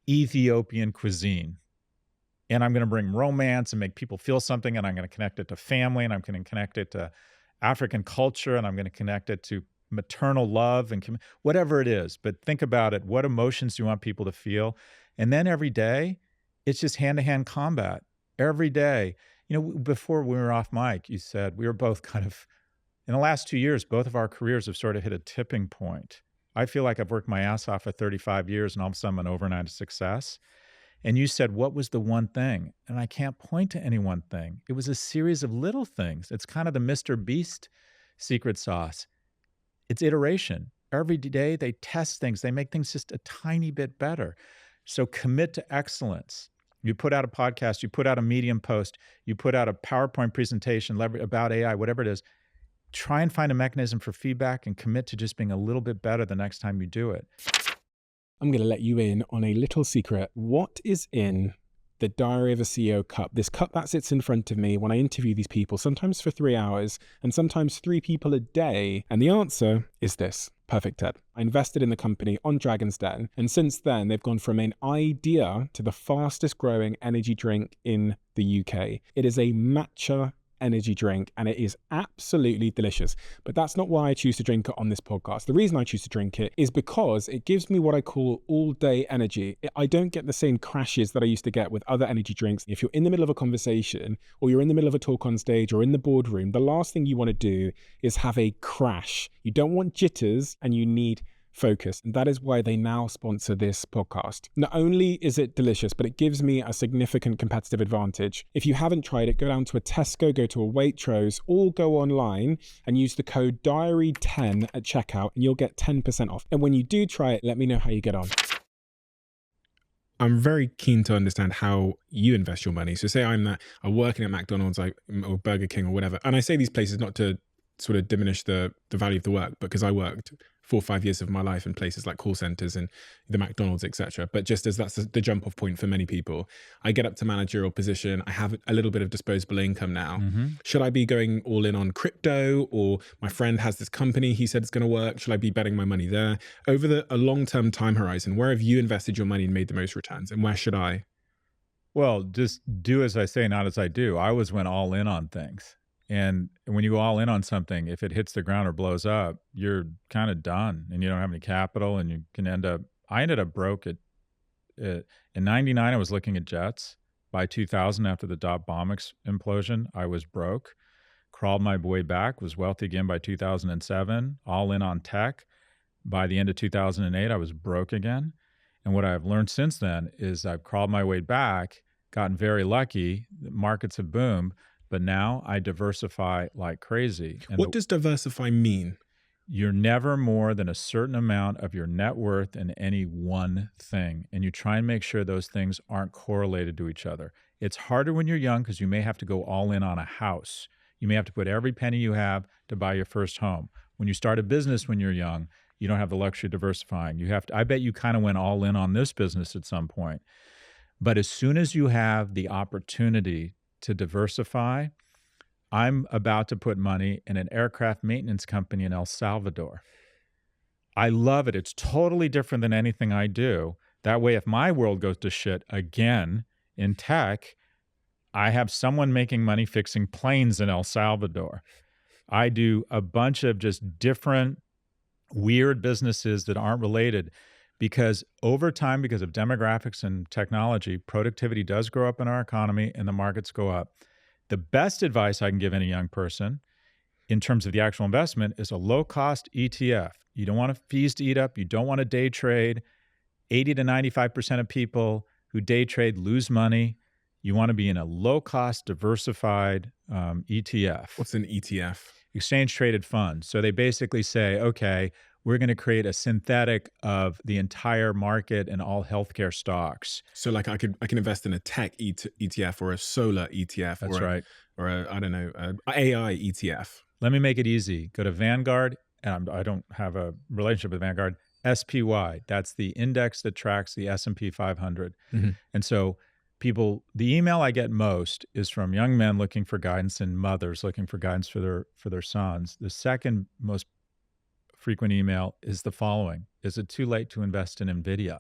S1: Ethiopian cuisine. And I'm going to bring romance and make people feel something, and I'm going to connect it to family, and I'm going to connect it to African culture and I'm going to connect it to maternal love and whatever it is. But think about it. What emotions do you want people to feel? And then every day, it's just hand-to-hand combat. Every day. Before we were off mic, you said we were both kind of, in the last 2 years, both of our careers have sort of hit a tipping point. I feel like I've worked my ass off for 35 years and all of a sudden I'm an overnight success. And you said, what was the one thing? And I can't point to any one thing. It was a series of little things. It's kind of the Mr. Beast secret sauce. It's iteration. Every day they test things. They make things just a tiny bit better. So commit to excellence. You put out a podcast, you put out a Medium post, you put out a PowerPoint presentation about AI, whatever it is. Try and find a mechanism for feedback and commit to just being a little bit better the next time you do it.
S4: I'm going to let you in on a little secret. What is in the Diary of a CEO cup? This cup that sits in front of me when I interview these people, sometimes for 3 hours and sometimes 3 people a day. And the answer is this. Perfect 10. I invested in the company on Dragon's Den. And since then, they've gone from an idea to the fastest growing energy drink in the UK. It is a matcha energy drink and it is absolutely delicious. But that's not why I choose to drink it on this podcast. The reason I choose to drink it is because it gives me what I call all day energy. I don't get the same crashes that I used to get with other energy drinks. If you're in the middle of a conversation or you're in the middle of a talk on stage or in the boardroom, the last thing you want to do is have a crash. You don't want jitters and you need focus. And that is why they now sponsor this podcast. Not only is it delicious, but it gives me a significant competitive advantage. If you haven't tried it, go down to a Tesco, go to a Waitrose, or go online and use the code DIARY10 at checkout and you'll get 10% off. And when you do try it, let me know how you get on. I'm very keen to understand how you invest your money. So say I'm working at McDonald's or Burger King or whatever. And I say these places not to sort of diminish the value of the work, because I worked 4 or 5 years of my life in places like call centers and the McDonald's, etc. But just as that's the jump off point for many people, I get up to managerial position. I have a little bit of disposable income now. Mm-hmm. Should I be going all in on crypto, or my friend has this company he said it's going to work? Should I be betting my money there? Over a long-term time horizon, where have you invested your money and made the most returns, and where should I?
S1: Well, just do as I say, not as I do. I always went all in on things. And when you go all in on something, if it hits the ground or blows up, you're kind of done and you don't have any capital and you can I ended up broke in 99. I was looking at jets. By 2000, after the bomb implosion, I was broke, crawled my way back, was wealthy again by 2007, all in on tech. By the end of 2008, I was broke again. And what I've learned since then is I've crawled my way back, gotten very lucky. The markets have boomed. But now I diversify like crazy. And
S4: what does diversify mean?
S1: You're never more than a certain amount of your net worth in any one thing. And you try and make sure those things aren't correlated to each other. It's harder when you're young because you may have to go all in on a house. You may have to put every penny you have to buy your first home. When you start a business when you're young, you don't have the luxury of diversifying. I bet you kind of went all in on this business at some point. But as soon as you have the opportunity to diversify, I'm about to put money in an aircraft maintenance company in El Salvador. I love it. It's totally different than anything I do. That way, if my world goes to shit again in tech, I have someone making money fixing planes in El Salvador. I do a bunch of just different weird businesses that aren't related. Because over time, because of demographics and technology, productivity does grow up in our economy and the markets go up. The best advice I can give any young person in terms of the actual investment is a low-cost ETF. You don't want fees to eat up. You don't want to day trade. 80 to 95% of people who day trade lose money. You want to be in a low-cost, diversified ETF.
S4: What's an ETF?
S1: Exchange-traded fund. So they basically say, okay, we're going to create a synthetic of the entire market and all healthcare stocks.
S4: So like I can invest in a tech ETF or a solar ETF.
S1: That's right.
S4: Or a AI ETF.
S1: Let me make it easy. Go to Vanguard, and I don't have a relationship with Vanguard. SPY, that's the index that tracks the S&P 500. Mm-hmm. And so the email I get most is from young men looking for guidance and mothers looking for guidance for their sons. The second most frequent email is the following: is it too late to invest in NVIDIA?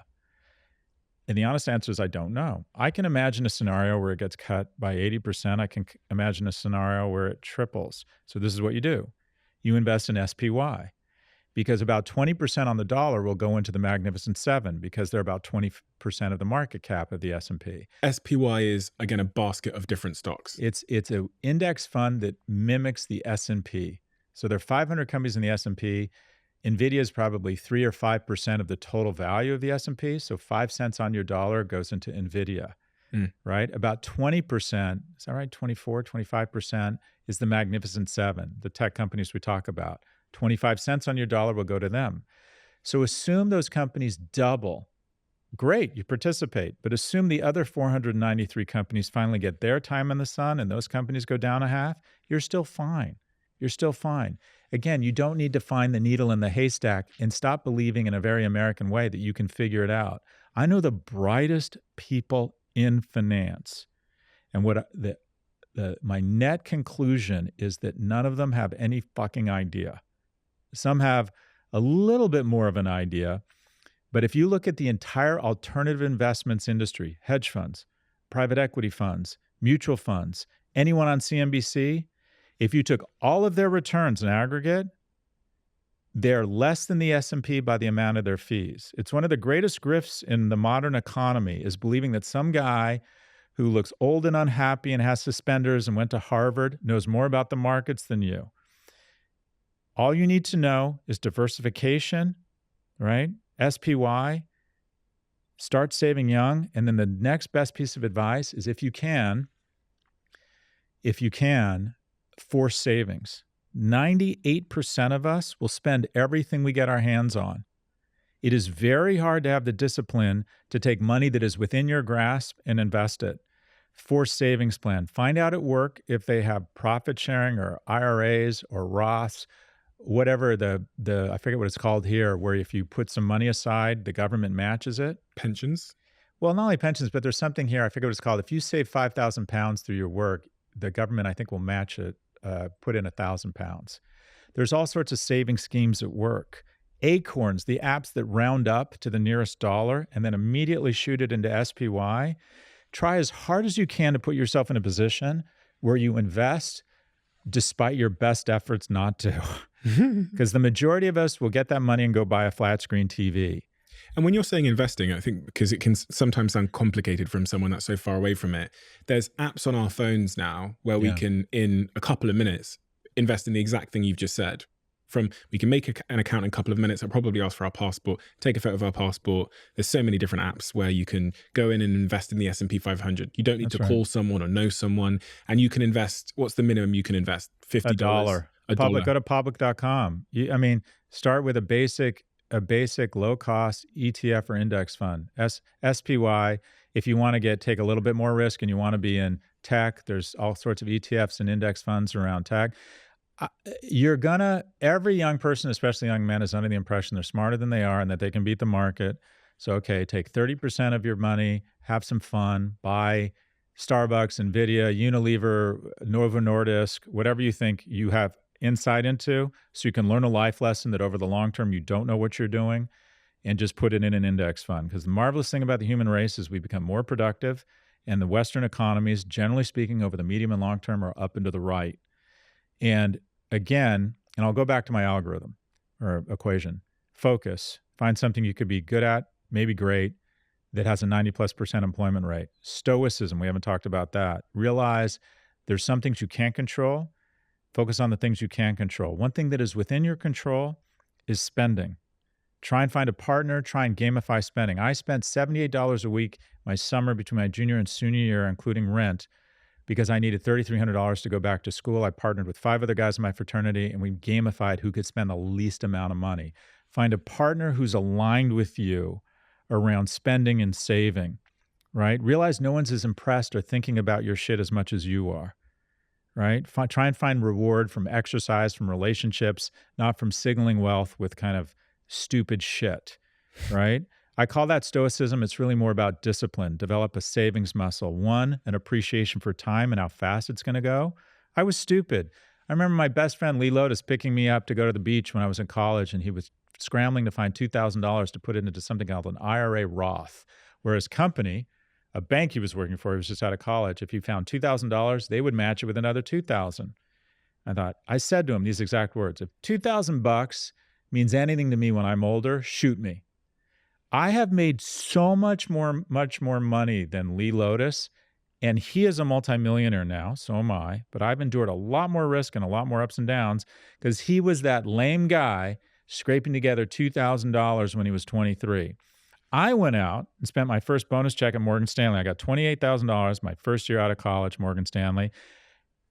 S1: And the honest answer is I don't know. I can imagine a scenario where it gets cut by 80%. I can imagine a scenario where it triples. So this is what you do. You invest in SPY because about 20% on the dollar will go into the Magnificent Seven because they're about 20% of the market cap of the S&P.
S4: SPY is, again, a basket of different stocks.
S1: It's an index fund that mimics the S&P. So there are 500 companies in the S&P. NVIDIA is probably 3 or 5% of the total value of the S&P. So 5 cents on your dollar goes into NVIDIA, right? About 20%, is that right? 24, 25% is the Magnificent Seven, the tech companies we talk about. 25 cents on your dollar will go to them. So assume those companies double. Great, you participate, but assume the other 493 companies finally get their time in the sun and those companies go down a half, you're still fine. You're still fine. Again, you don't need to find the needle in the haystack and stop believing in a very American way that you can figure it out. I know the brightest people in finance, and what my net conclusion is that none of them have any fucking idea. Some have a little bit more of an idea, but if you look at the entire alternative investments industry, hedge funds, private equity funds, mutual funds, anyone on CNBC, if you took all of their returns in aggregate, they're less than the S&P by the amount of their fees. It's one of the greatest grifts in the modern economy is believing that some guy who looks old and unhappy and has suspenders and went to Harvard knows more about the markets than you. All you need to know is diversification, right? SPY, start saving young. And then the next best piece of advice is if you can, force savings. 98% of us will spend everything we get our hands on. It is very hard to have the discipline to take money that is within your grasp and invest it. Force savings plan. Find out at work if they have profit sharing or IRAs or Roths, whatever the I forget what it's called here, where if you put some money aside, the government matches it.
S4: Pensions?
S1: Well, not only pensions, but there's something here, I forget what it's called. If you save 5,000 pounds through your work, the government, I think, will match it, put in 1,000 pounds. There's all sorts of saving schemes at work. Acorns, the apps that round up to the nearest dollar and then immediately shoot it into SPY. Try as hard as you can to put yourself in a position where you invest despite your best efforts not to. Because the majority of us will get that money and go buy a flat screen TV.
S4: And when you're saying investing, I think because it can sometimes sound complicated from someone that's so far away from it, there's apps on our phones now where we can, in a couple of minutes, invest in the exact thing you've just said. We can make an account in a couple of minutes. I'll probably ask for our passport, take a photo of our passport. There's so many different apps where you can go in and invest in the S&P 500. You don't need to call someone or know someone. And you can invest, what's the minimum you can invest? $50.
S1: $1. Go to public.com. Start with a basic low-cost ETF or index fund. SPY, if you want to take a little bit more risk and you want to be in tech, there's all sorts of ETFs and index funds around tech. Every young person, especially young men, is under the impression they're smarter than they are and that they can beat the market. So, okay, take 30% of your money, have some fun, buy Starbucks, NVIDIA, Unilever, Novo Nordisk, whatever you think you have insight into, so you can learn a life lesson that over the long term you don't know what you're doing, and just put it in an index fund. Because the marvelous thing about the human race is we become more productive, and the Western economies, generally speaking, over the medium and long term are up and to the right. And again, and I'll go back to my algorithm or equation, focus, find something you could be good at, maybe great, that has a 90+% employment rate. Stoicism, we haven't talked about that. Realize there's some things you can't control. Focus on the things you can control. One thing that is within your control is spending. Try and find a partner, try and gamify spending. I spent $78 a week my summer between my junior and senior year, including rent, because I needed $3,300 to go back to school. I partnered with 5 other guys in my fraternity, and we gamified who could spend the least amount of money. Find a partner who's aligned with you around spending and saving, right? Realize no one's as impressed or thinking about your shit as much as you are, right? Try and find reward from exercise, from relationships, not from signaling wealth with kind of stupid shit, right? I call that stoicism. It's really more about discipline. Develop a savings muscle. One, an appreciation for time and how fast it's going to go. I was stupid. I remember my best friend Lee Lotus picking me up to go to the beach when I was in college, and he was scrambling to find $2,000 to put it into something called an IRA Roth. Whereas company, a bank he was working for, he was just out of college, if he found $2,000, they would match it with another 2,000. I said to him these exact words: if $2,000 means anything to me when I'm older, shoot me. I have made so much more money than Lee Lotus, and he is a multimillionaire now, so am I, but I've endured a lot more risk and a lot more ups and downs because he was that lame guy scraping together $2,000 when he was 23. I went out and spent my first bonus check at Morgan Stanley. I got $28,000 my first year out of college, Morgan Stanley.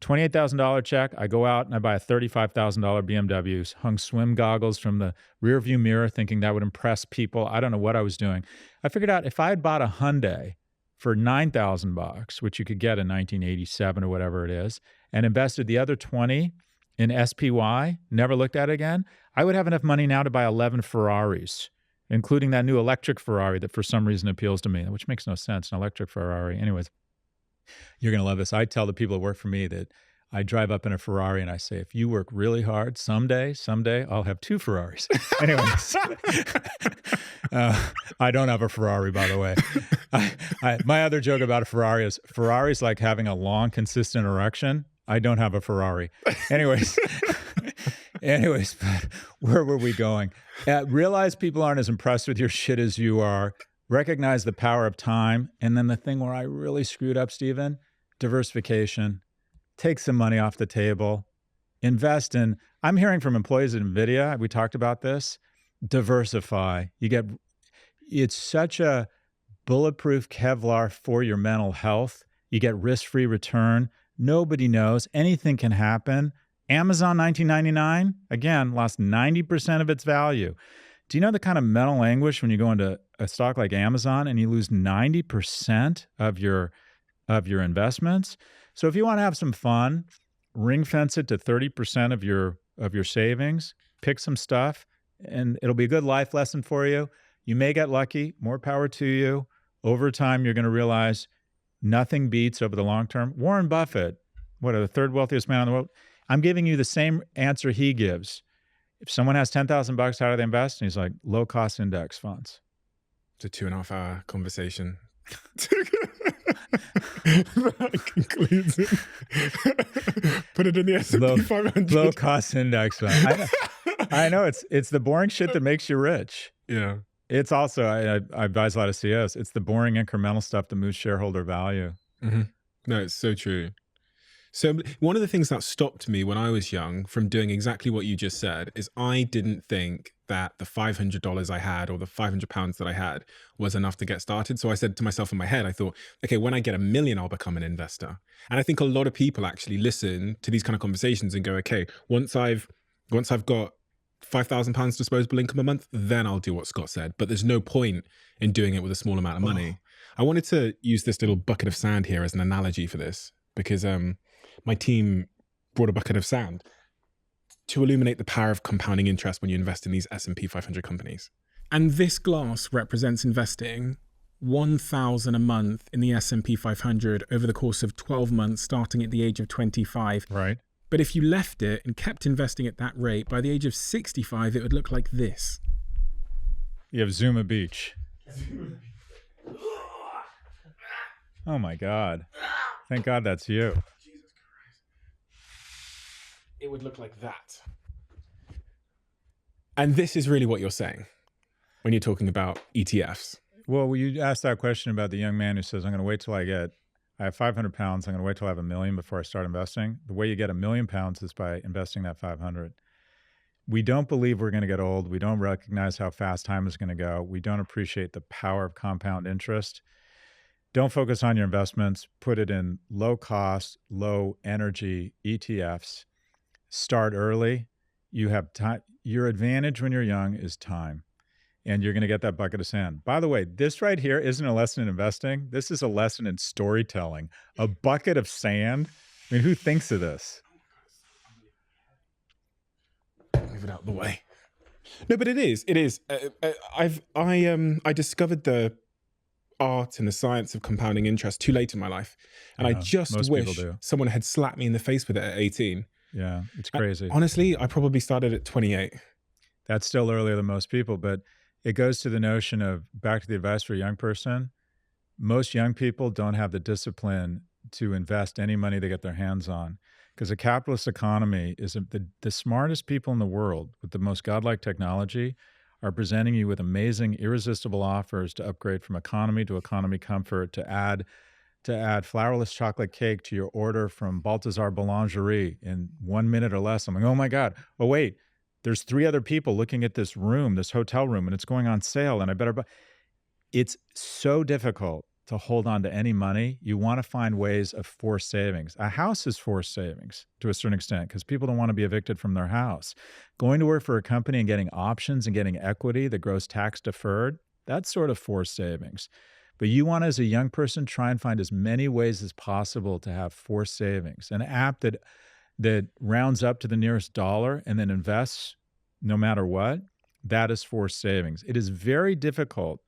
S1: $28,000 check. I go out and I buy a $35,000 BMW, hung swim goggles from the rearview mirror thinking that would impress people. I don't know what I was doing. I figured out if I had bought a Hyundai for $9,000, which you could get in 1987 or whatever it is, and invested the other 20 in SPY, never looked at it again, I would have enough money now to buy 11 Ferraris, including that new electric Ferrari that for some reason appeals to me, which makes no sense, an electric Ferrari. Anyways, you're going to love this. I tell the people that work for me that I drive up in a Ferrari and I say, if you work really hard, someday, I'll have 2 Ferraris. Anyways, I don't have a Ferrari, by the way. My other joke about a Ferrari is Ferrari's like having a long, consistent erection. I don't have a Ferrari. Anyways, but where were we going? Realize people aren't as impressed with your shit as you are. Recognize the power of time. And then the thing where I really screwed up, Stephen, diversification. Take some money off the table. Invest in, I'm hearing from employees at NVIDIA, we talked about this, diversify. It's such a bulletproof Kevlar for your mental health. You get risk-free return. Nobody knows. Anything can happen. Amazon 1999, again, lost 90% of its value. Do you know the kind of mental anguish when you go into a stock like Amazon and you lose 90% of your investments? So if you want to have some fun, ring fence it to 30% of your savings, pick some stuff, and it'll be a good life lesson for you. You may get lucky, more power to you. Over time, you're going to realize nothing beats over the long term. Warren Buffett, the third wealthiest man in the world? I'm giving you the same answer he gives. If someone has $10,000, how do they invest? And he's like, low-cost index funds.
S4: It's a 2.5-hour conversation. That concludes it. Put it in the S&P 500.
S1: Low-cost index fund. I know it's the boring shit that makes you rich.
S4: Yeah.
S1: It's also, I advise a lot of CEOs, it's the boring incremental stuff that moves shareholder value.
S4: Mm-hmm. No, it's so true. So one of the things that stopped me when I was young from doing exactly what you just said is I didn't think that the $500 I had or the £500 that I had was enough to get started. So I said to myself in my head, I thought, okay, when I get $1 million, I'll become an investor. And I think a lot of people actually listen to these kind of conversations and go, okay, once I've got £5,000 disposable income a month, then I'll do what Scott said. But there's no point in doing it with a small amount of money. I wanted to use this little bucket of sand here as an analogy for this because my team brought a bucket of sand to illuminate the power of compounding interest when you invest in these S&P 500 companies. And this glass represents investing $1,000 a month in the S&P 500 over the course of 12 months, starting at the age of 25.
S1: Right.
S4: But if you left it and kept investing at that rate, by the age of 65, it would look like this.
S1: You have Zuma Beach. Oh my God. Thank God that's you.
S4: It would look like that. And this is really what you're saying when you're talking about ETFs.
S1: Well, you asked that question about the young man who says, I'm going to wait till I have 500 pounds. I'm going to wait till I have $1 million before I start investing. The way you get £1 million is by investing that 500. We don't believe we're going to get old. We don't recognize how fast time is going to go. We don't appreciate the power of compound interest. Don't focus on your investments. Put it in low cost, low energy ETFs. Start early. You have time. Your advantage when you're young is time, and you're going to get that bucket of sand. By the way, this right here isn't a lesson in investing. This is a lesson in storytelling. A bucket of sand. I mean, who thinks of this?
S4: Move it out of the way. No, but it is. It is. I discovered the art and the science of compounding interest too late in my life, and I just wish someone had slapped me in the face with it at 18.
S1: Yeah, it's crazy.
S4: Honestly, I probably started at 28.
S1: That's still earlier than most people, but it goes to the notion of, back to the advice for a young person, most young people don't have the discipline to invest any money they get their hands on because a capitalist economy is the smartest people in the world with the most godlike technology are presenting you with amazing, irresistible offers to upgrade from economy to economy comfort, to add flourless chocolate cake to your order from Balthazar Boulangerie in 1 minute or less. I'm like, oh my God. Oh, wait, there's three other people looking at this room, this hotel room, and it's going on sale, and I better buy. It's so difficult to hold on to any money. You want to find ways of forced savings. A house is forced savings to a certain extent because people don't want to be evicted from their house. Going to work for a company and getting options and getting equity that grows tax deferred, that's sort of forced savings. But you want, as a young person, try and find as many ways as possible to have forced savings. An app that rounds up to the nearest dollar and then invests no matter what, that is forced savings. It is very difficult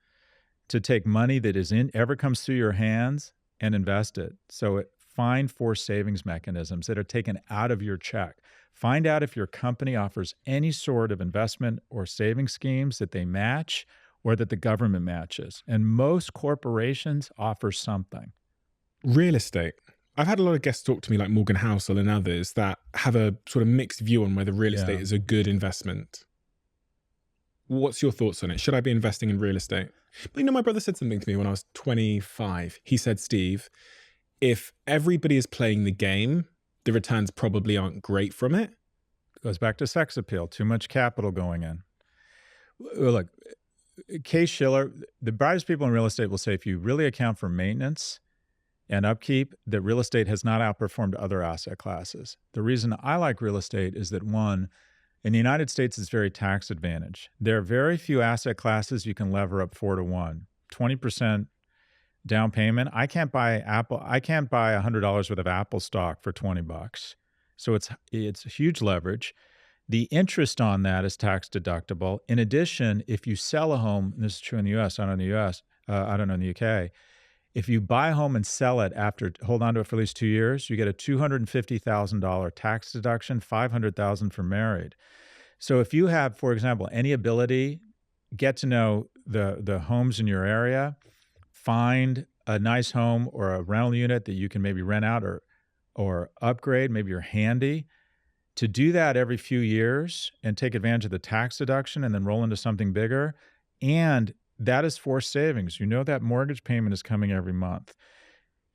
S1: to take money that ever comes through your hands and invest it. So find forced savings mechanisms that are taken out of your check. Find out if your company offers any sort of investment or saving schemes that they match or that the government matches. And most corporations offer something.
S4: Real estate. I've had a lot of guests talk to me, like Morgan Housel and others, that have a sort of mixed view on whether real estate is a good investment. What's your thoughts on it? Should I be investing in real estate? But my brother said something to me when I was 25. He said, Steve, if everybody is playing the game, the returns probably aren't great from it.
S1: It goes back to sex appeal, too much capital going in. Look, Case Shiller, the brightest people in real estate will say if you really account for maintenance and upkeep, that real estate has not outperformed other asset classes. The reason I like real estate is that, one, in the United States, it's very tax advantage. There are very few asset classes you can lever up 4-to-1. 20% down payment. I can't buy $100 worth of Apple stock for $20. So it's huge leverage. The interest on that is tax deductible. In addition, if you sell a home, and this is true in the US, I don't know in the UK, if you buy a home and sell it hold on to it for at least 2 years, you get a $250,000 tax deduction, $500,000 for married. So if you have, for example, any ability, get to know the homes in your area, find a nice home or a rental unit that you can maybe rent out or upgrade, maybe you're handy, to do that every few years and take advantage of the tax deduction and then roll into something bigger. And that is forced savings. You know that mortgage payment is coming every month.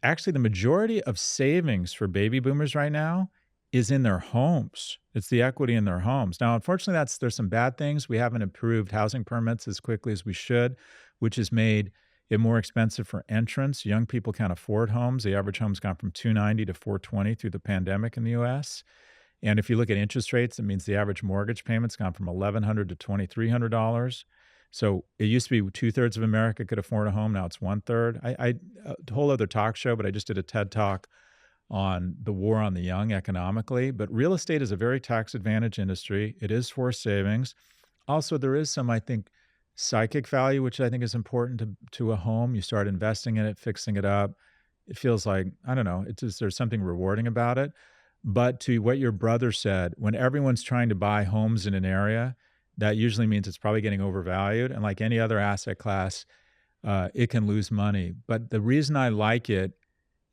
S1: Actually, the majority of savings for baby boomers right now is in their homes. It's the equity in their homes. Now, unfortunately, there's some bad things. We haven't improved housing permits as quickly as we should, which has made it more expensive for entrants. Young people can't afford homes. The average home's gone from $290 to $420 through the pandemic in the US. And if you look at interest rates, it means the average mortgage payment's gone from $1,100 to $2,300. So it used to be 2/3 of America could afford a home. Now it's 1/3. A whole other talk show, but I just did a TED Talk on the war on the young economically. But real estate is a very tax advantage industry. It is forced savings. Also, there is some, I think, psychic value, which I think is important to a home. You start investing in it, fixing it up. It feels like, I don't know, there's something rewarding about it. But to what your brother said, when everyone's trying to buy homes in an area, that usually means it's probably getting overvalued. And like any other asset class, it can lose money. But the reason I like it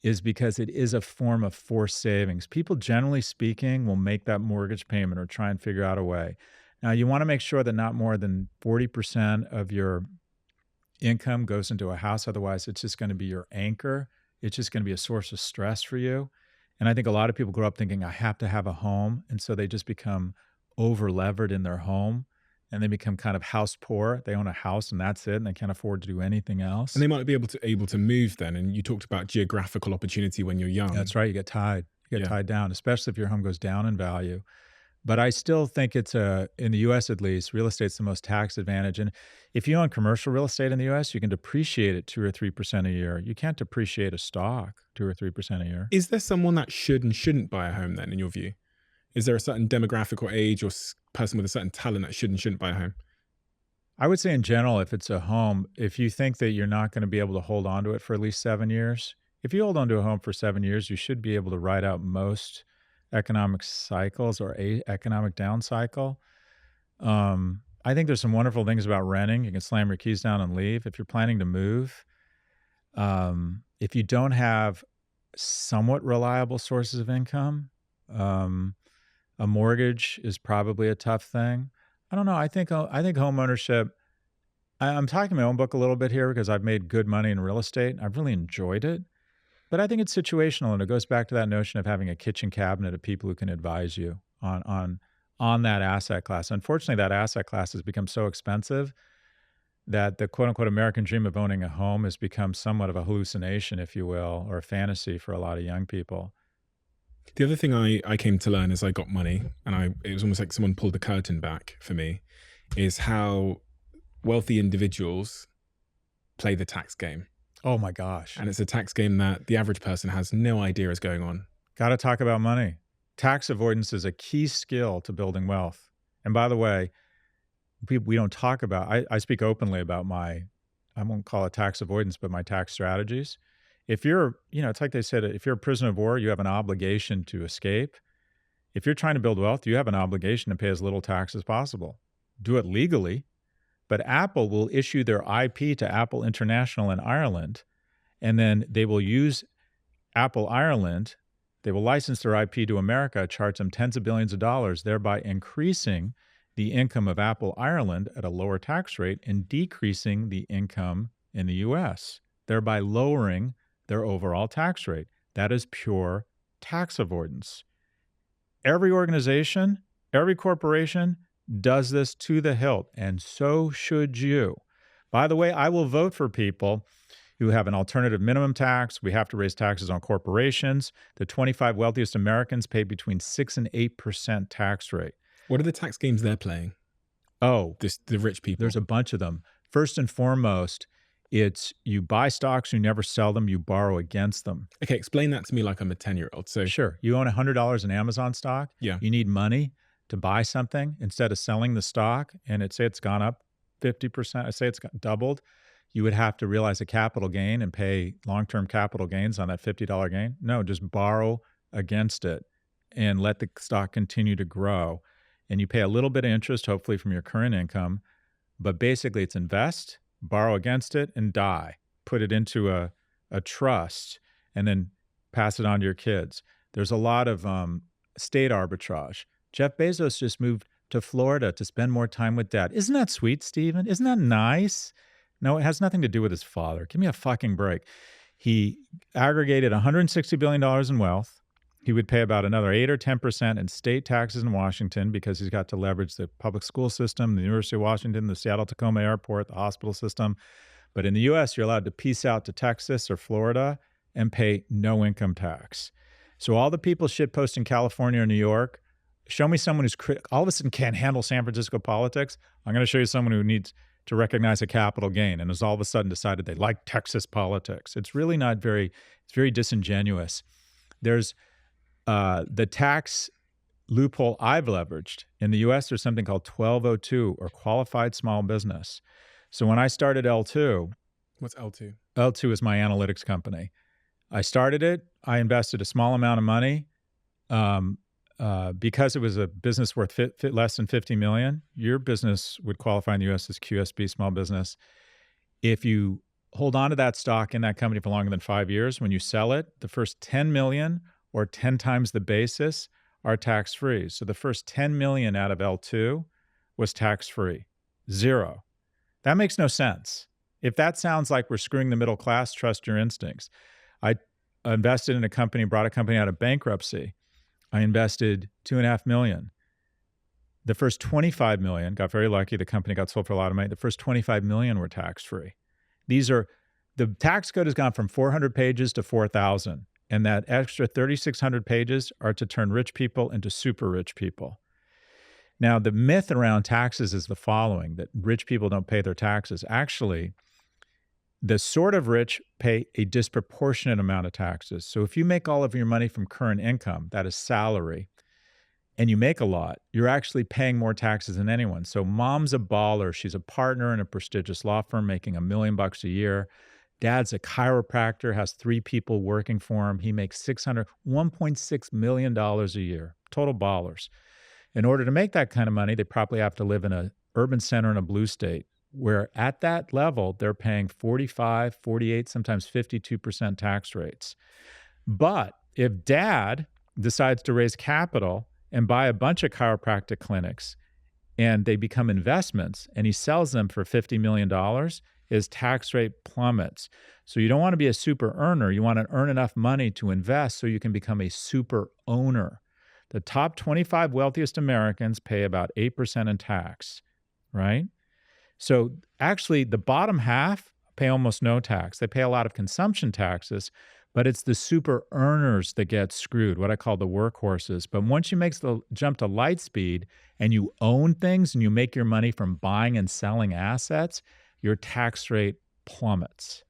S1: is because it is a form of forced savings. People, generally speaking, will make that mortgage payment or try and figure out a way. Now, you want to make sure that not more than 40% of your income goes into a house. Otherwise, it's just going to be your anchor. It's just going to be a source of stress for you. And I think a lot of people grow up thinking, I have to have a home. And so they just become over-levered in their home. And they become kind of house poor. They own a house and that's it. And they can't afford to do anything else.
S4: And they might be able to move then. And you talked about geographical opportunity when you're young.
S1: That's right. You get tied. You get tied down, especially if your home goes down in value. But I still think it's in the US at least, real estate's the most tax advantage. And if you own commercial real estate in the US, you can depreciate it 2 or 3% a year. You can't depreciate a stock 2 or 3% a year.
S4: Is there someone that should and shouldn't buy a home then, in your view? Is there a certain demographic or age or person with a certain talent that should and shouldn't buy a home?
S1: I would say in general, if it's a home, if you think that you're not going to be able to hold on to it for at least 7 years, if you hold on to a home for 7 years, you should be able to ride out most economic cycles or a economic down cycle. I think there's some wonderful things about renting. You can slam your keys down and leave. If you're planning to move, If you don't have somewhat reliable sources of income, um, a mortgage is probably a tough thing. I don't know. I think homeownership. I'm talking my own book a little bit here because I've made good money in real estate. I've really enjoyed it, but I think it's situational, and it goes back to that notion of having a kitchen cabinet of people who can advise you on that asset class. Unfortunately, that asset class has become so expensive that the quote unquote American dream of owning a home has become somewhat of a hallucination, if you will, or a fantasy for a lot of young people.
S4: The other thing I came to learn as I got money, and it was almost like someone pulled the curtain back for me, is how wealthy individuals play the tax game.
S1: Oh my gosh.
S4: And it's a tax game that the average person has no idea is going on.
S1: Got to talk about money. Tax avoidance is a key skill to building wealth. And by the way, we don't talk about, I speak openly about I won't call it tax avoidance, but my tax strategies. If you're, it's like they said, if you're a prisoner of war, you have an obligation to escape. If you're trying to build wealth, you have an obligation to pay as little tax as possible. Do it legally, but Apple will issue their IP to Apple International in Ireland, and then they will use Apple Ireland. They will license their IP to America, charge them tens of billions of dollars, thereby increasing the income of Apple Ireland at a lower tax rate and decreasing the income in the US, thereby lowering their overall tax rate. That is pure tax avoidance. Every organization, every corporation does this to the hilt, and so should you. By the way, I will vote for people who have an alternative minimum tax. We have to raise taxes on corporations. The 25 wealthiest Americans pay between 6 and 8% tax rate.
S4: What are the tax games they're playing?
S1: Oh,
S4: the rich people.
S1: There's a bunch of them. First and foremost, it's you buy stocks, you never sell them, you borrow against them.
S4: Okay, explain that to me like I'm a 10-year-old. So
S1: sure, you own $100 in Amazon stock.
S4: Yeah.
S1: You need money to buy something instead of selling the stock, and say it's gone up 50%. I say it's doubled. You would have to realize a capital gain and pay long-term capital gains on that $50 gain. No, just borrow against it and let the stock continue to grow. And you pay a little bit of interest, hopefully from your current income, but basically it's invest, borrow against it, and die. Put it into a trust and then pass it on to your kids. There's a lot of state arbitrage. Jeff Bezos just moved to Florida to spend more time with dad. Isn't that sweet, Stephen? Isn't that nice? No, it has nothing to do with his father. Give me a fucking break. He aggregated $160 billion in wealth. He would pay about another 8 or 10% in state taxes in Washington because he's got to leverage the public school system, the University of Washington, the Seattle-Tacoma Airport, the hospital system. But in the U.S., you're allowed to peace out to Texas or Florida and pay no income tax. So all the people shitpost in California or New York, show me someone who's all of a sudden can't handle San Francisco politics. I'm going to show you someone who needs to recognize a capital gain and has all of a sudden decided they like Texas politics. It's really not it's very disingenuous. There's the tax loophole I've leveraged. In the US, there's something called 1202 or qualified small business. So when I started L2.
S4: What's L2?
S1: L2 is my analytics company. I started it. I invested a small amount of money. Because it was a business worth less than $50 million, your business would qualify in the U.S. as QSB, small business. If you hold on to that stock in that company for longer than 5 years, when you sell it, the first 10 million or 10 times the basis are tax-free. So the first 10 million out of L2 was tax-free. Zero. That makes no sense. If that sounds like we're screwing the middle class, trust your instincts. I invested in a company, brought a company out of bankruptcy. I invested $2.5 million. The first 25 million, got very lucky. The company got sold for a lot of money. The first 25 million were tax-free. The tax code has gone from 400 pages to 4,000. And that extra 3,600 pages are to turn rich people into super rich people. Now, the myth around taxes is the following, that rich people don't pay their taxes. Actually, the sort of rich pay a disproportionate amount of taxes. So if you make all of your money from current income, that is salary, and you make a lot, you're actually paying more taxes than anyone. So mom's a baller. She's a partner in a prestigious law firm making $1 million a year. Dad's a chiropractor, has 3 people working for him. He makes $1.6 million a year, total ballers. In order to make that kind of money, they probably have to live in an urban center in a blue state. where at that level, they're paying 45, 48, sometimes 52% tax rates. But if dad decides to raise capital and buy a bunch of chiropractic clinics and they become investments and he sells them for $50 million, his tax rate plummets. So you don't want to be a super earner. You want to earn enough money to invest so you can become a super owner. The top 25 wealthiest Americans pay about 8% in tax, right? So actually, the bottom half pay almost no tax. They pay a lot of consumption taxes, but it's the super earners that get screwed, what I call the workhorses. But once you make the jump to light speed and you own things and you make your money from buying and selling assets, your tax rate plummets.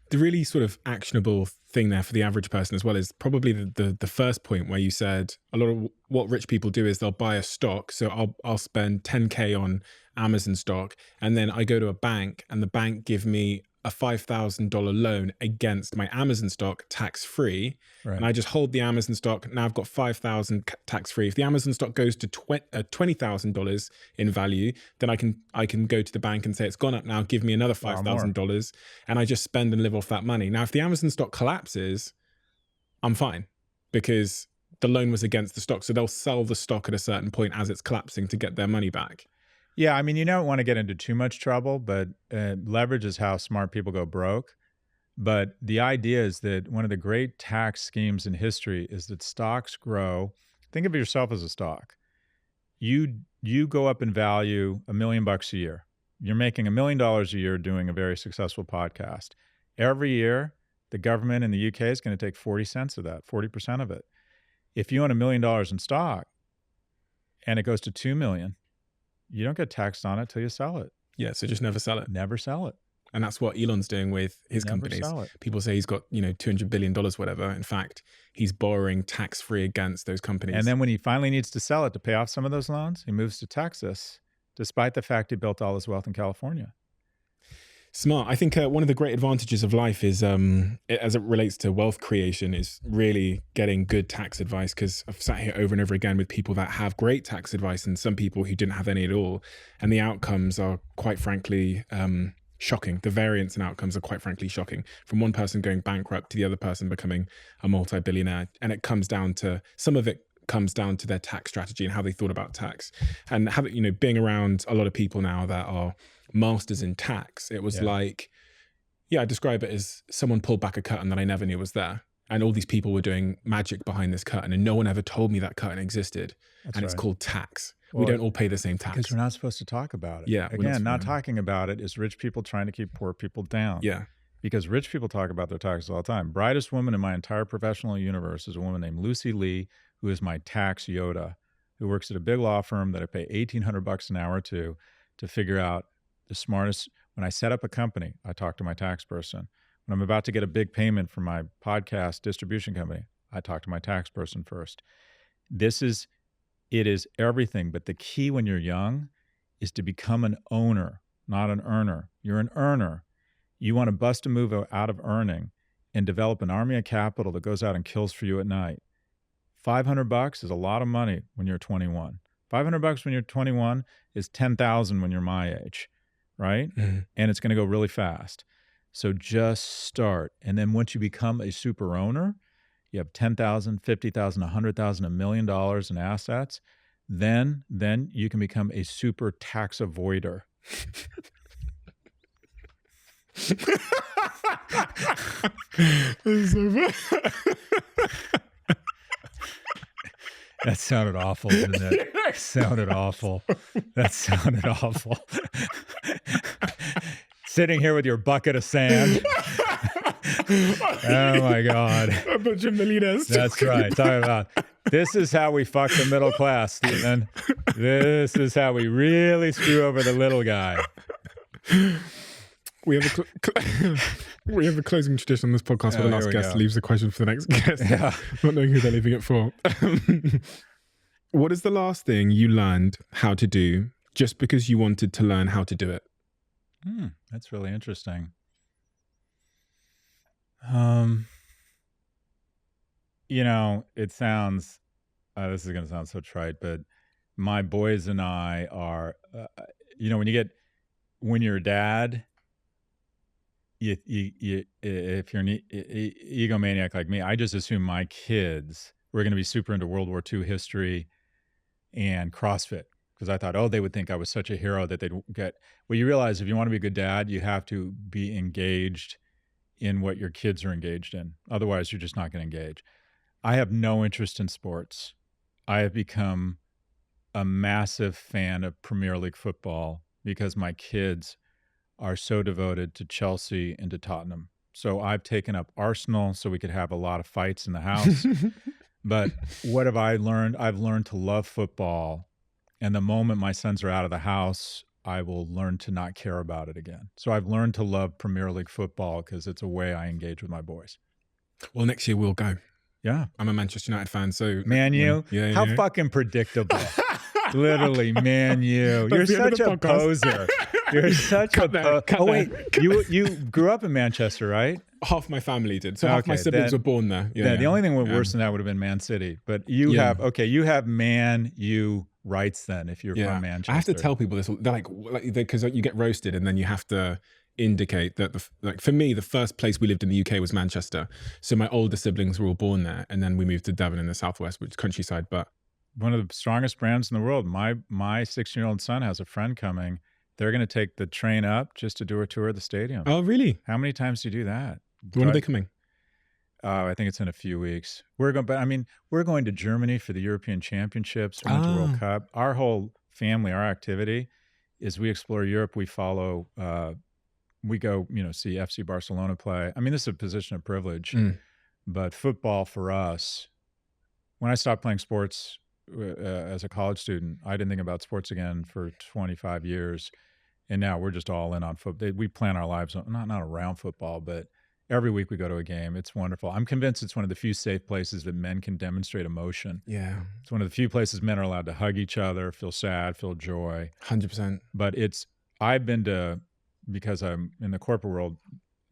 S4: The really sort of actionable thing there for the average person as well is probably the first point where you said a lot of what rich people do is they'll buy a stock. So I'll spend 10K on Amazon stock, and then I go to a bank and the bank give me a $5,000 loan against my Amazon stock tax free.
S1: Right.
S4: And I just hold the Amazon stock. Now I've got $5,000 tax free. If the Amazon stock goes to $20,000 in value, then I can go to the bank and say it's gone up now. Give me another $5,000, and I just spend and live off that money. Now, if the Amazon stock collapses, I'm fine because the loan was against the stock. So they'll sell the stock at a certain point as it's collapsing to get their money back.
S1: Yeah, I mean, you don't want to get into too much trouble, but leverage is how smart people go broke. But the idea is that one of the great tax schemes in history is that stocks grow. Think of yourself as a stock. You go up in value $1 million a year. You're making $1 million a year doing a very successful podcast. Every year, the government in the UK is going to take 40 cents of that, 40% of it. If you own $1 million in stock and it goes to 2 million, you don't get taxed on it till you sell it.
S4: Yeah, so just never sell it.
S1: Never sell it.
S4: And that's what Elon's doing with his companies.
S1: Sell it.
S4: People say he's got, $200 billion, whatever. In fact, he's borrowing tax-free against those companies.
S1: And then when he finally needs to sell it to pay off some of those loans, he moves to Texas, despite the fact he built all his wealth in California.
S4: Smart. I think one of the great advantages of life is, as it relates to wealth creation, is really getting good tax advice. Because I've sat here over and over again with people that have great tax advice and some people who didn't have any at all. And the outcomes are quite frankly shocking. The variance in outcomes are quite frankly shocking. From one person going bankrupt to the other person becoming a multi-billionaire. And it comes down to, some of it comes down to their tax strategy and how they thought about tax. And being around a lot of people now that are masters in tax, it was like, I describe it as someone pulled back a curtain that I never knew was there. And all these people were doing magic behind this curtain and no one ever told me that curtain existed. It's called tax. Well, we don't all pay the same tax.
S1: Because we're not supposed to talk about it.
S4: Yeah.
S1: Again, not talking about it is rich people trying to keep poor people down.
S4: Yeah.
S1: Because rich people talk about their taxes all the time. Brightest woman in my entire professional universe is a woman named Lucy Lee, who is my tax Yoda, who works at a big law firm that I pay $1,800 an hour to figure out the smartest. When I set up a company, I talk to my tax person. When I'm about to get a big payment from my podcast distribution company, I talk to my tax person first. It is everything. But the key when you're young is to become an owner, not an earner. You're an earner. You want to bust a move out of earning and develop an army of capital that goes out and kills for you at night. $500 is a lot of money when you're 21. $500 when you're 21 is $10,000 when you're my age, right? Mm-hmm. And it's going to go really fast. So just start. And then once you become a super owner, you have $10,000, $50,000, $100,000, $1 million in assets, then you can become a super tax avoider. That sounded awful, didn't it? Sounded awful. That sounded awful. Sitting here with your bucket of sand. Oh my God.
S4: A bunch of millionaires.
S1: That's right. Talking about, this is how we fuck the middle class, Stephen. This is how we really screw over the little guy.
S4: We have a closing tradition on this podcast where the last guest leaves a question for the next guest, not knowing who they're leaving it for. What is the last thing you learned how to do just because you wanted to learn how to do it?
S1: That's really interesting. It sounds, this is going to sound so trite, but my boys and I are, when you get when you're a dad, if you're an egomaniac like me, I just assume my kids were going to be super into World War II history and CrossFit, because I thought, oh, they would think I was such a hero that they'd get. Well, you realize if you want to be a good dad, you have to be engaged in what your kids are engaged in. Otherwise, you're just not going to engage. I have no interest in sports. I have become a massive fan of Premier League football because my kids are so devoted to Chelsea and to Tottenham. So I've taken up Arsenal so we could have a lot of fights in the house. But what have I learned? I've learned to love football. And the moment my sons are out of the house, I will learn to not care about it again. So I've learned to love Premier League football because it's a way I engage with my boys.
S4: Well, next year we'll go.
S1: Yeah.
S4: I'm a Manchester United fan, so...
S1: Man U?
S4: Yeah,
S1: How fucking predictable. Literally, Man U. You're such a poser. You're such a poser. Oh, wait. You grew up in Manchester, right?
S4: Half my family did. So half my siblings were born there.
S1: Yeah, the only thing worse than that would have been Man City. But you have Man U rights then if you're from Manchester.
S4: I have to tell people this. They're because you get roasted and then you have to indicate that, for me, the first place we lived in the UK was Manchester. So my older siblings were all born there. And then we moved to Devon in the southwest, which is countryside. But
S1: one of the strongest brands in the world. My 6-year-old son has a friend coming. They're going to take the train up just to do a tour of the stadium.
S4: Oh, really?
S1: How many times do you do that?
S4: When are they coming?
S1: I think it's in a few weeks. We're going to Germany for the European Championships. We're going to World Cup. Our whole family, our activity is we explore Europe. We follow, we go, see FC Barcelona play. I mean, this is a position of privilege, but football for us, when I stopped playing sports as a college student, I didn't think about sports again for 25 years. And now we're just all in on football. We plan our lives, not around football, but every week we go to a game. It's wonderful. I'm convinced it's one of the few safe places that men can demonstrate emotion.
S4: Yeah.
S1: It's one of the few places men are allowed to hug each other, feel sad, feel joy.
S4: 100%.
S1: But I've been to, because I'm in the corporate world,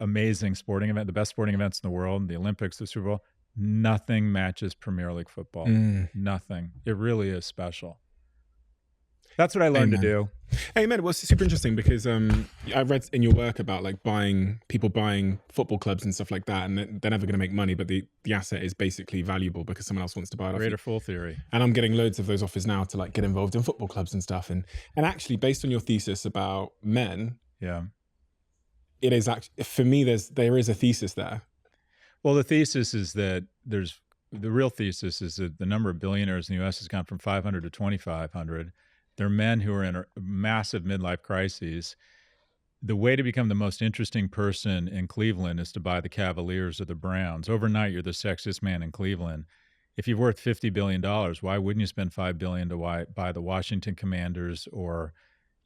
S1: amazing sporting event, the best sporting events in the world, the Olympics, the Super Bowl. Nothing matches Premier League football. Nothing. It really is special. That's what I learned to do.
S4: Amen. Well, it's super interesting because I read in your work about people buying football clubs and stuff like that, and they're never going to make money, but the asset is basically valuable because someone else wants to buy it off you.
S1: Greater fool theory.
S4: And I'm getting loads of those offers now to get involved in football clubs and stuff. And actually, based on your thesis about men, it is actually, for me, there is a thesis there.
S1: Well, the thesis is that the real thesis is that the number of billionaires in the U.S. has gone from 500 to 2,500. They're men who are in a massive midlife crises. The way to become the most interesting person in Cleveland is to buy the Cavaliers or the Browns. Overnight, you're the sexiest man in Cleveland. If you're worth $50 billion, why wouldn't you spend $5 billion to buy the Washington Commanders or,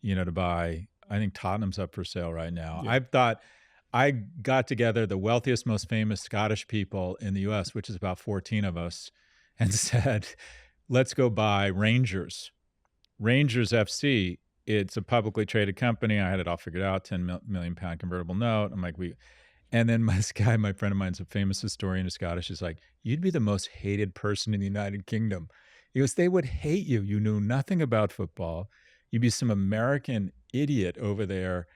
S1: to buy, I think Tottenham's up for sale right now. Yeah. I got together the wealthiest, most famous Scottish people in the U.S., which is about 14 of us, and said, let's go buy Rangers. Rangers FC, it's a publicly traded company. I had it all figured out, £10 million convertible note. I'm like, and then my friend of mine's a famous historian of Scottish, is like, you'd be the most hated person in the United Kingdom. He goes, they would hate you. You knew nothing about football. You'd be some American idiot over there.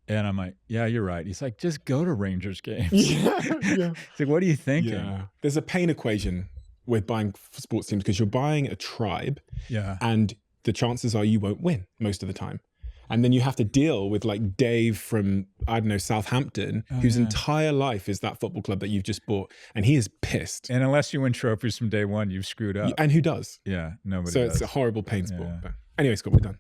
S1: And I'm like, yeah, you're right. He's like, just go to Rangers games. Yeah. He's like, what are you thinking?
S4: Yeah. There's a pain equation with buying sports teams because you're buying a tribe.
S1: Yeah.
S4: And the chances are you won't win most of the time. And then you have to deal with Dave from, I don't know, Southampton, whose entire life is that football club that you've just bought. And he is pissed.
S1: And unless you win trophies from day one, you've screwed up.
S4: And who does?
S1: Yeah, nobody
S4: So
S1: does.
S4: It's a horrible pain sport. But anyway, Scott, we're done.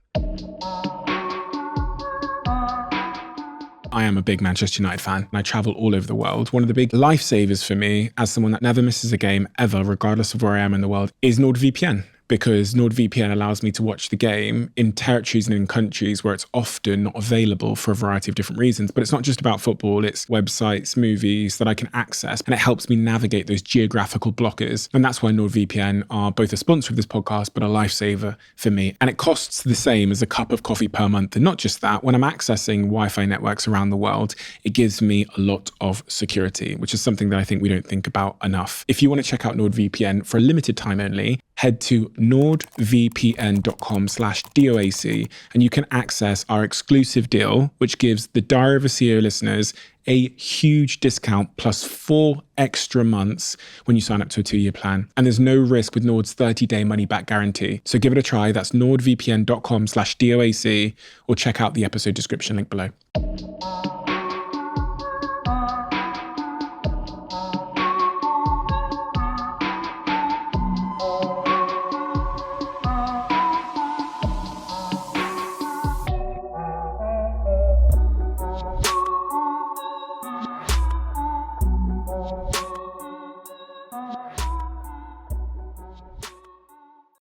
S4: I am a big Manchester United fan and I travel all over the world. One of the big lifesavers for me, as someone that never misses a game ever, regardless of where I am in the world, is NordVPN. Because NordVPN allows me to watch the game in territories and in countries where it's often not available for a variety of different reasons. But it's not just about football, it's websites, movies that I can access, and it helps me navigate those geographical blockers. And that's why NordVPN are both a sponsor of this podcast, but a lifesaver for me. And it costs the same as a cup of coffee per month. And not just that, when I'm accessing Wi-Fi networks around the world, it gives me a lot of security, which is something that I think we don't think about enough. If you want to check out NordVPN for a limited time only, head to nordvpn.com/DOAC and you can access our exclusive deal, which gives the Diary of a CEO listeners a huge discount plus 4 extra months when you sign up to a 2-year plan. And there's no risk with Nord's 30-day money-back guarantee. So give it a try. That's nordvpn.com/DOAC or check out the episode description link below.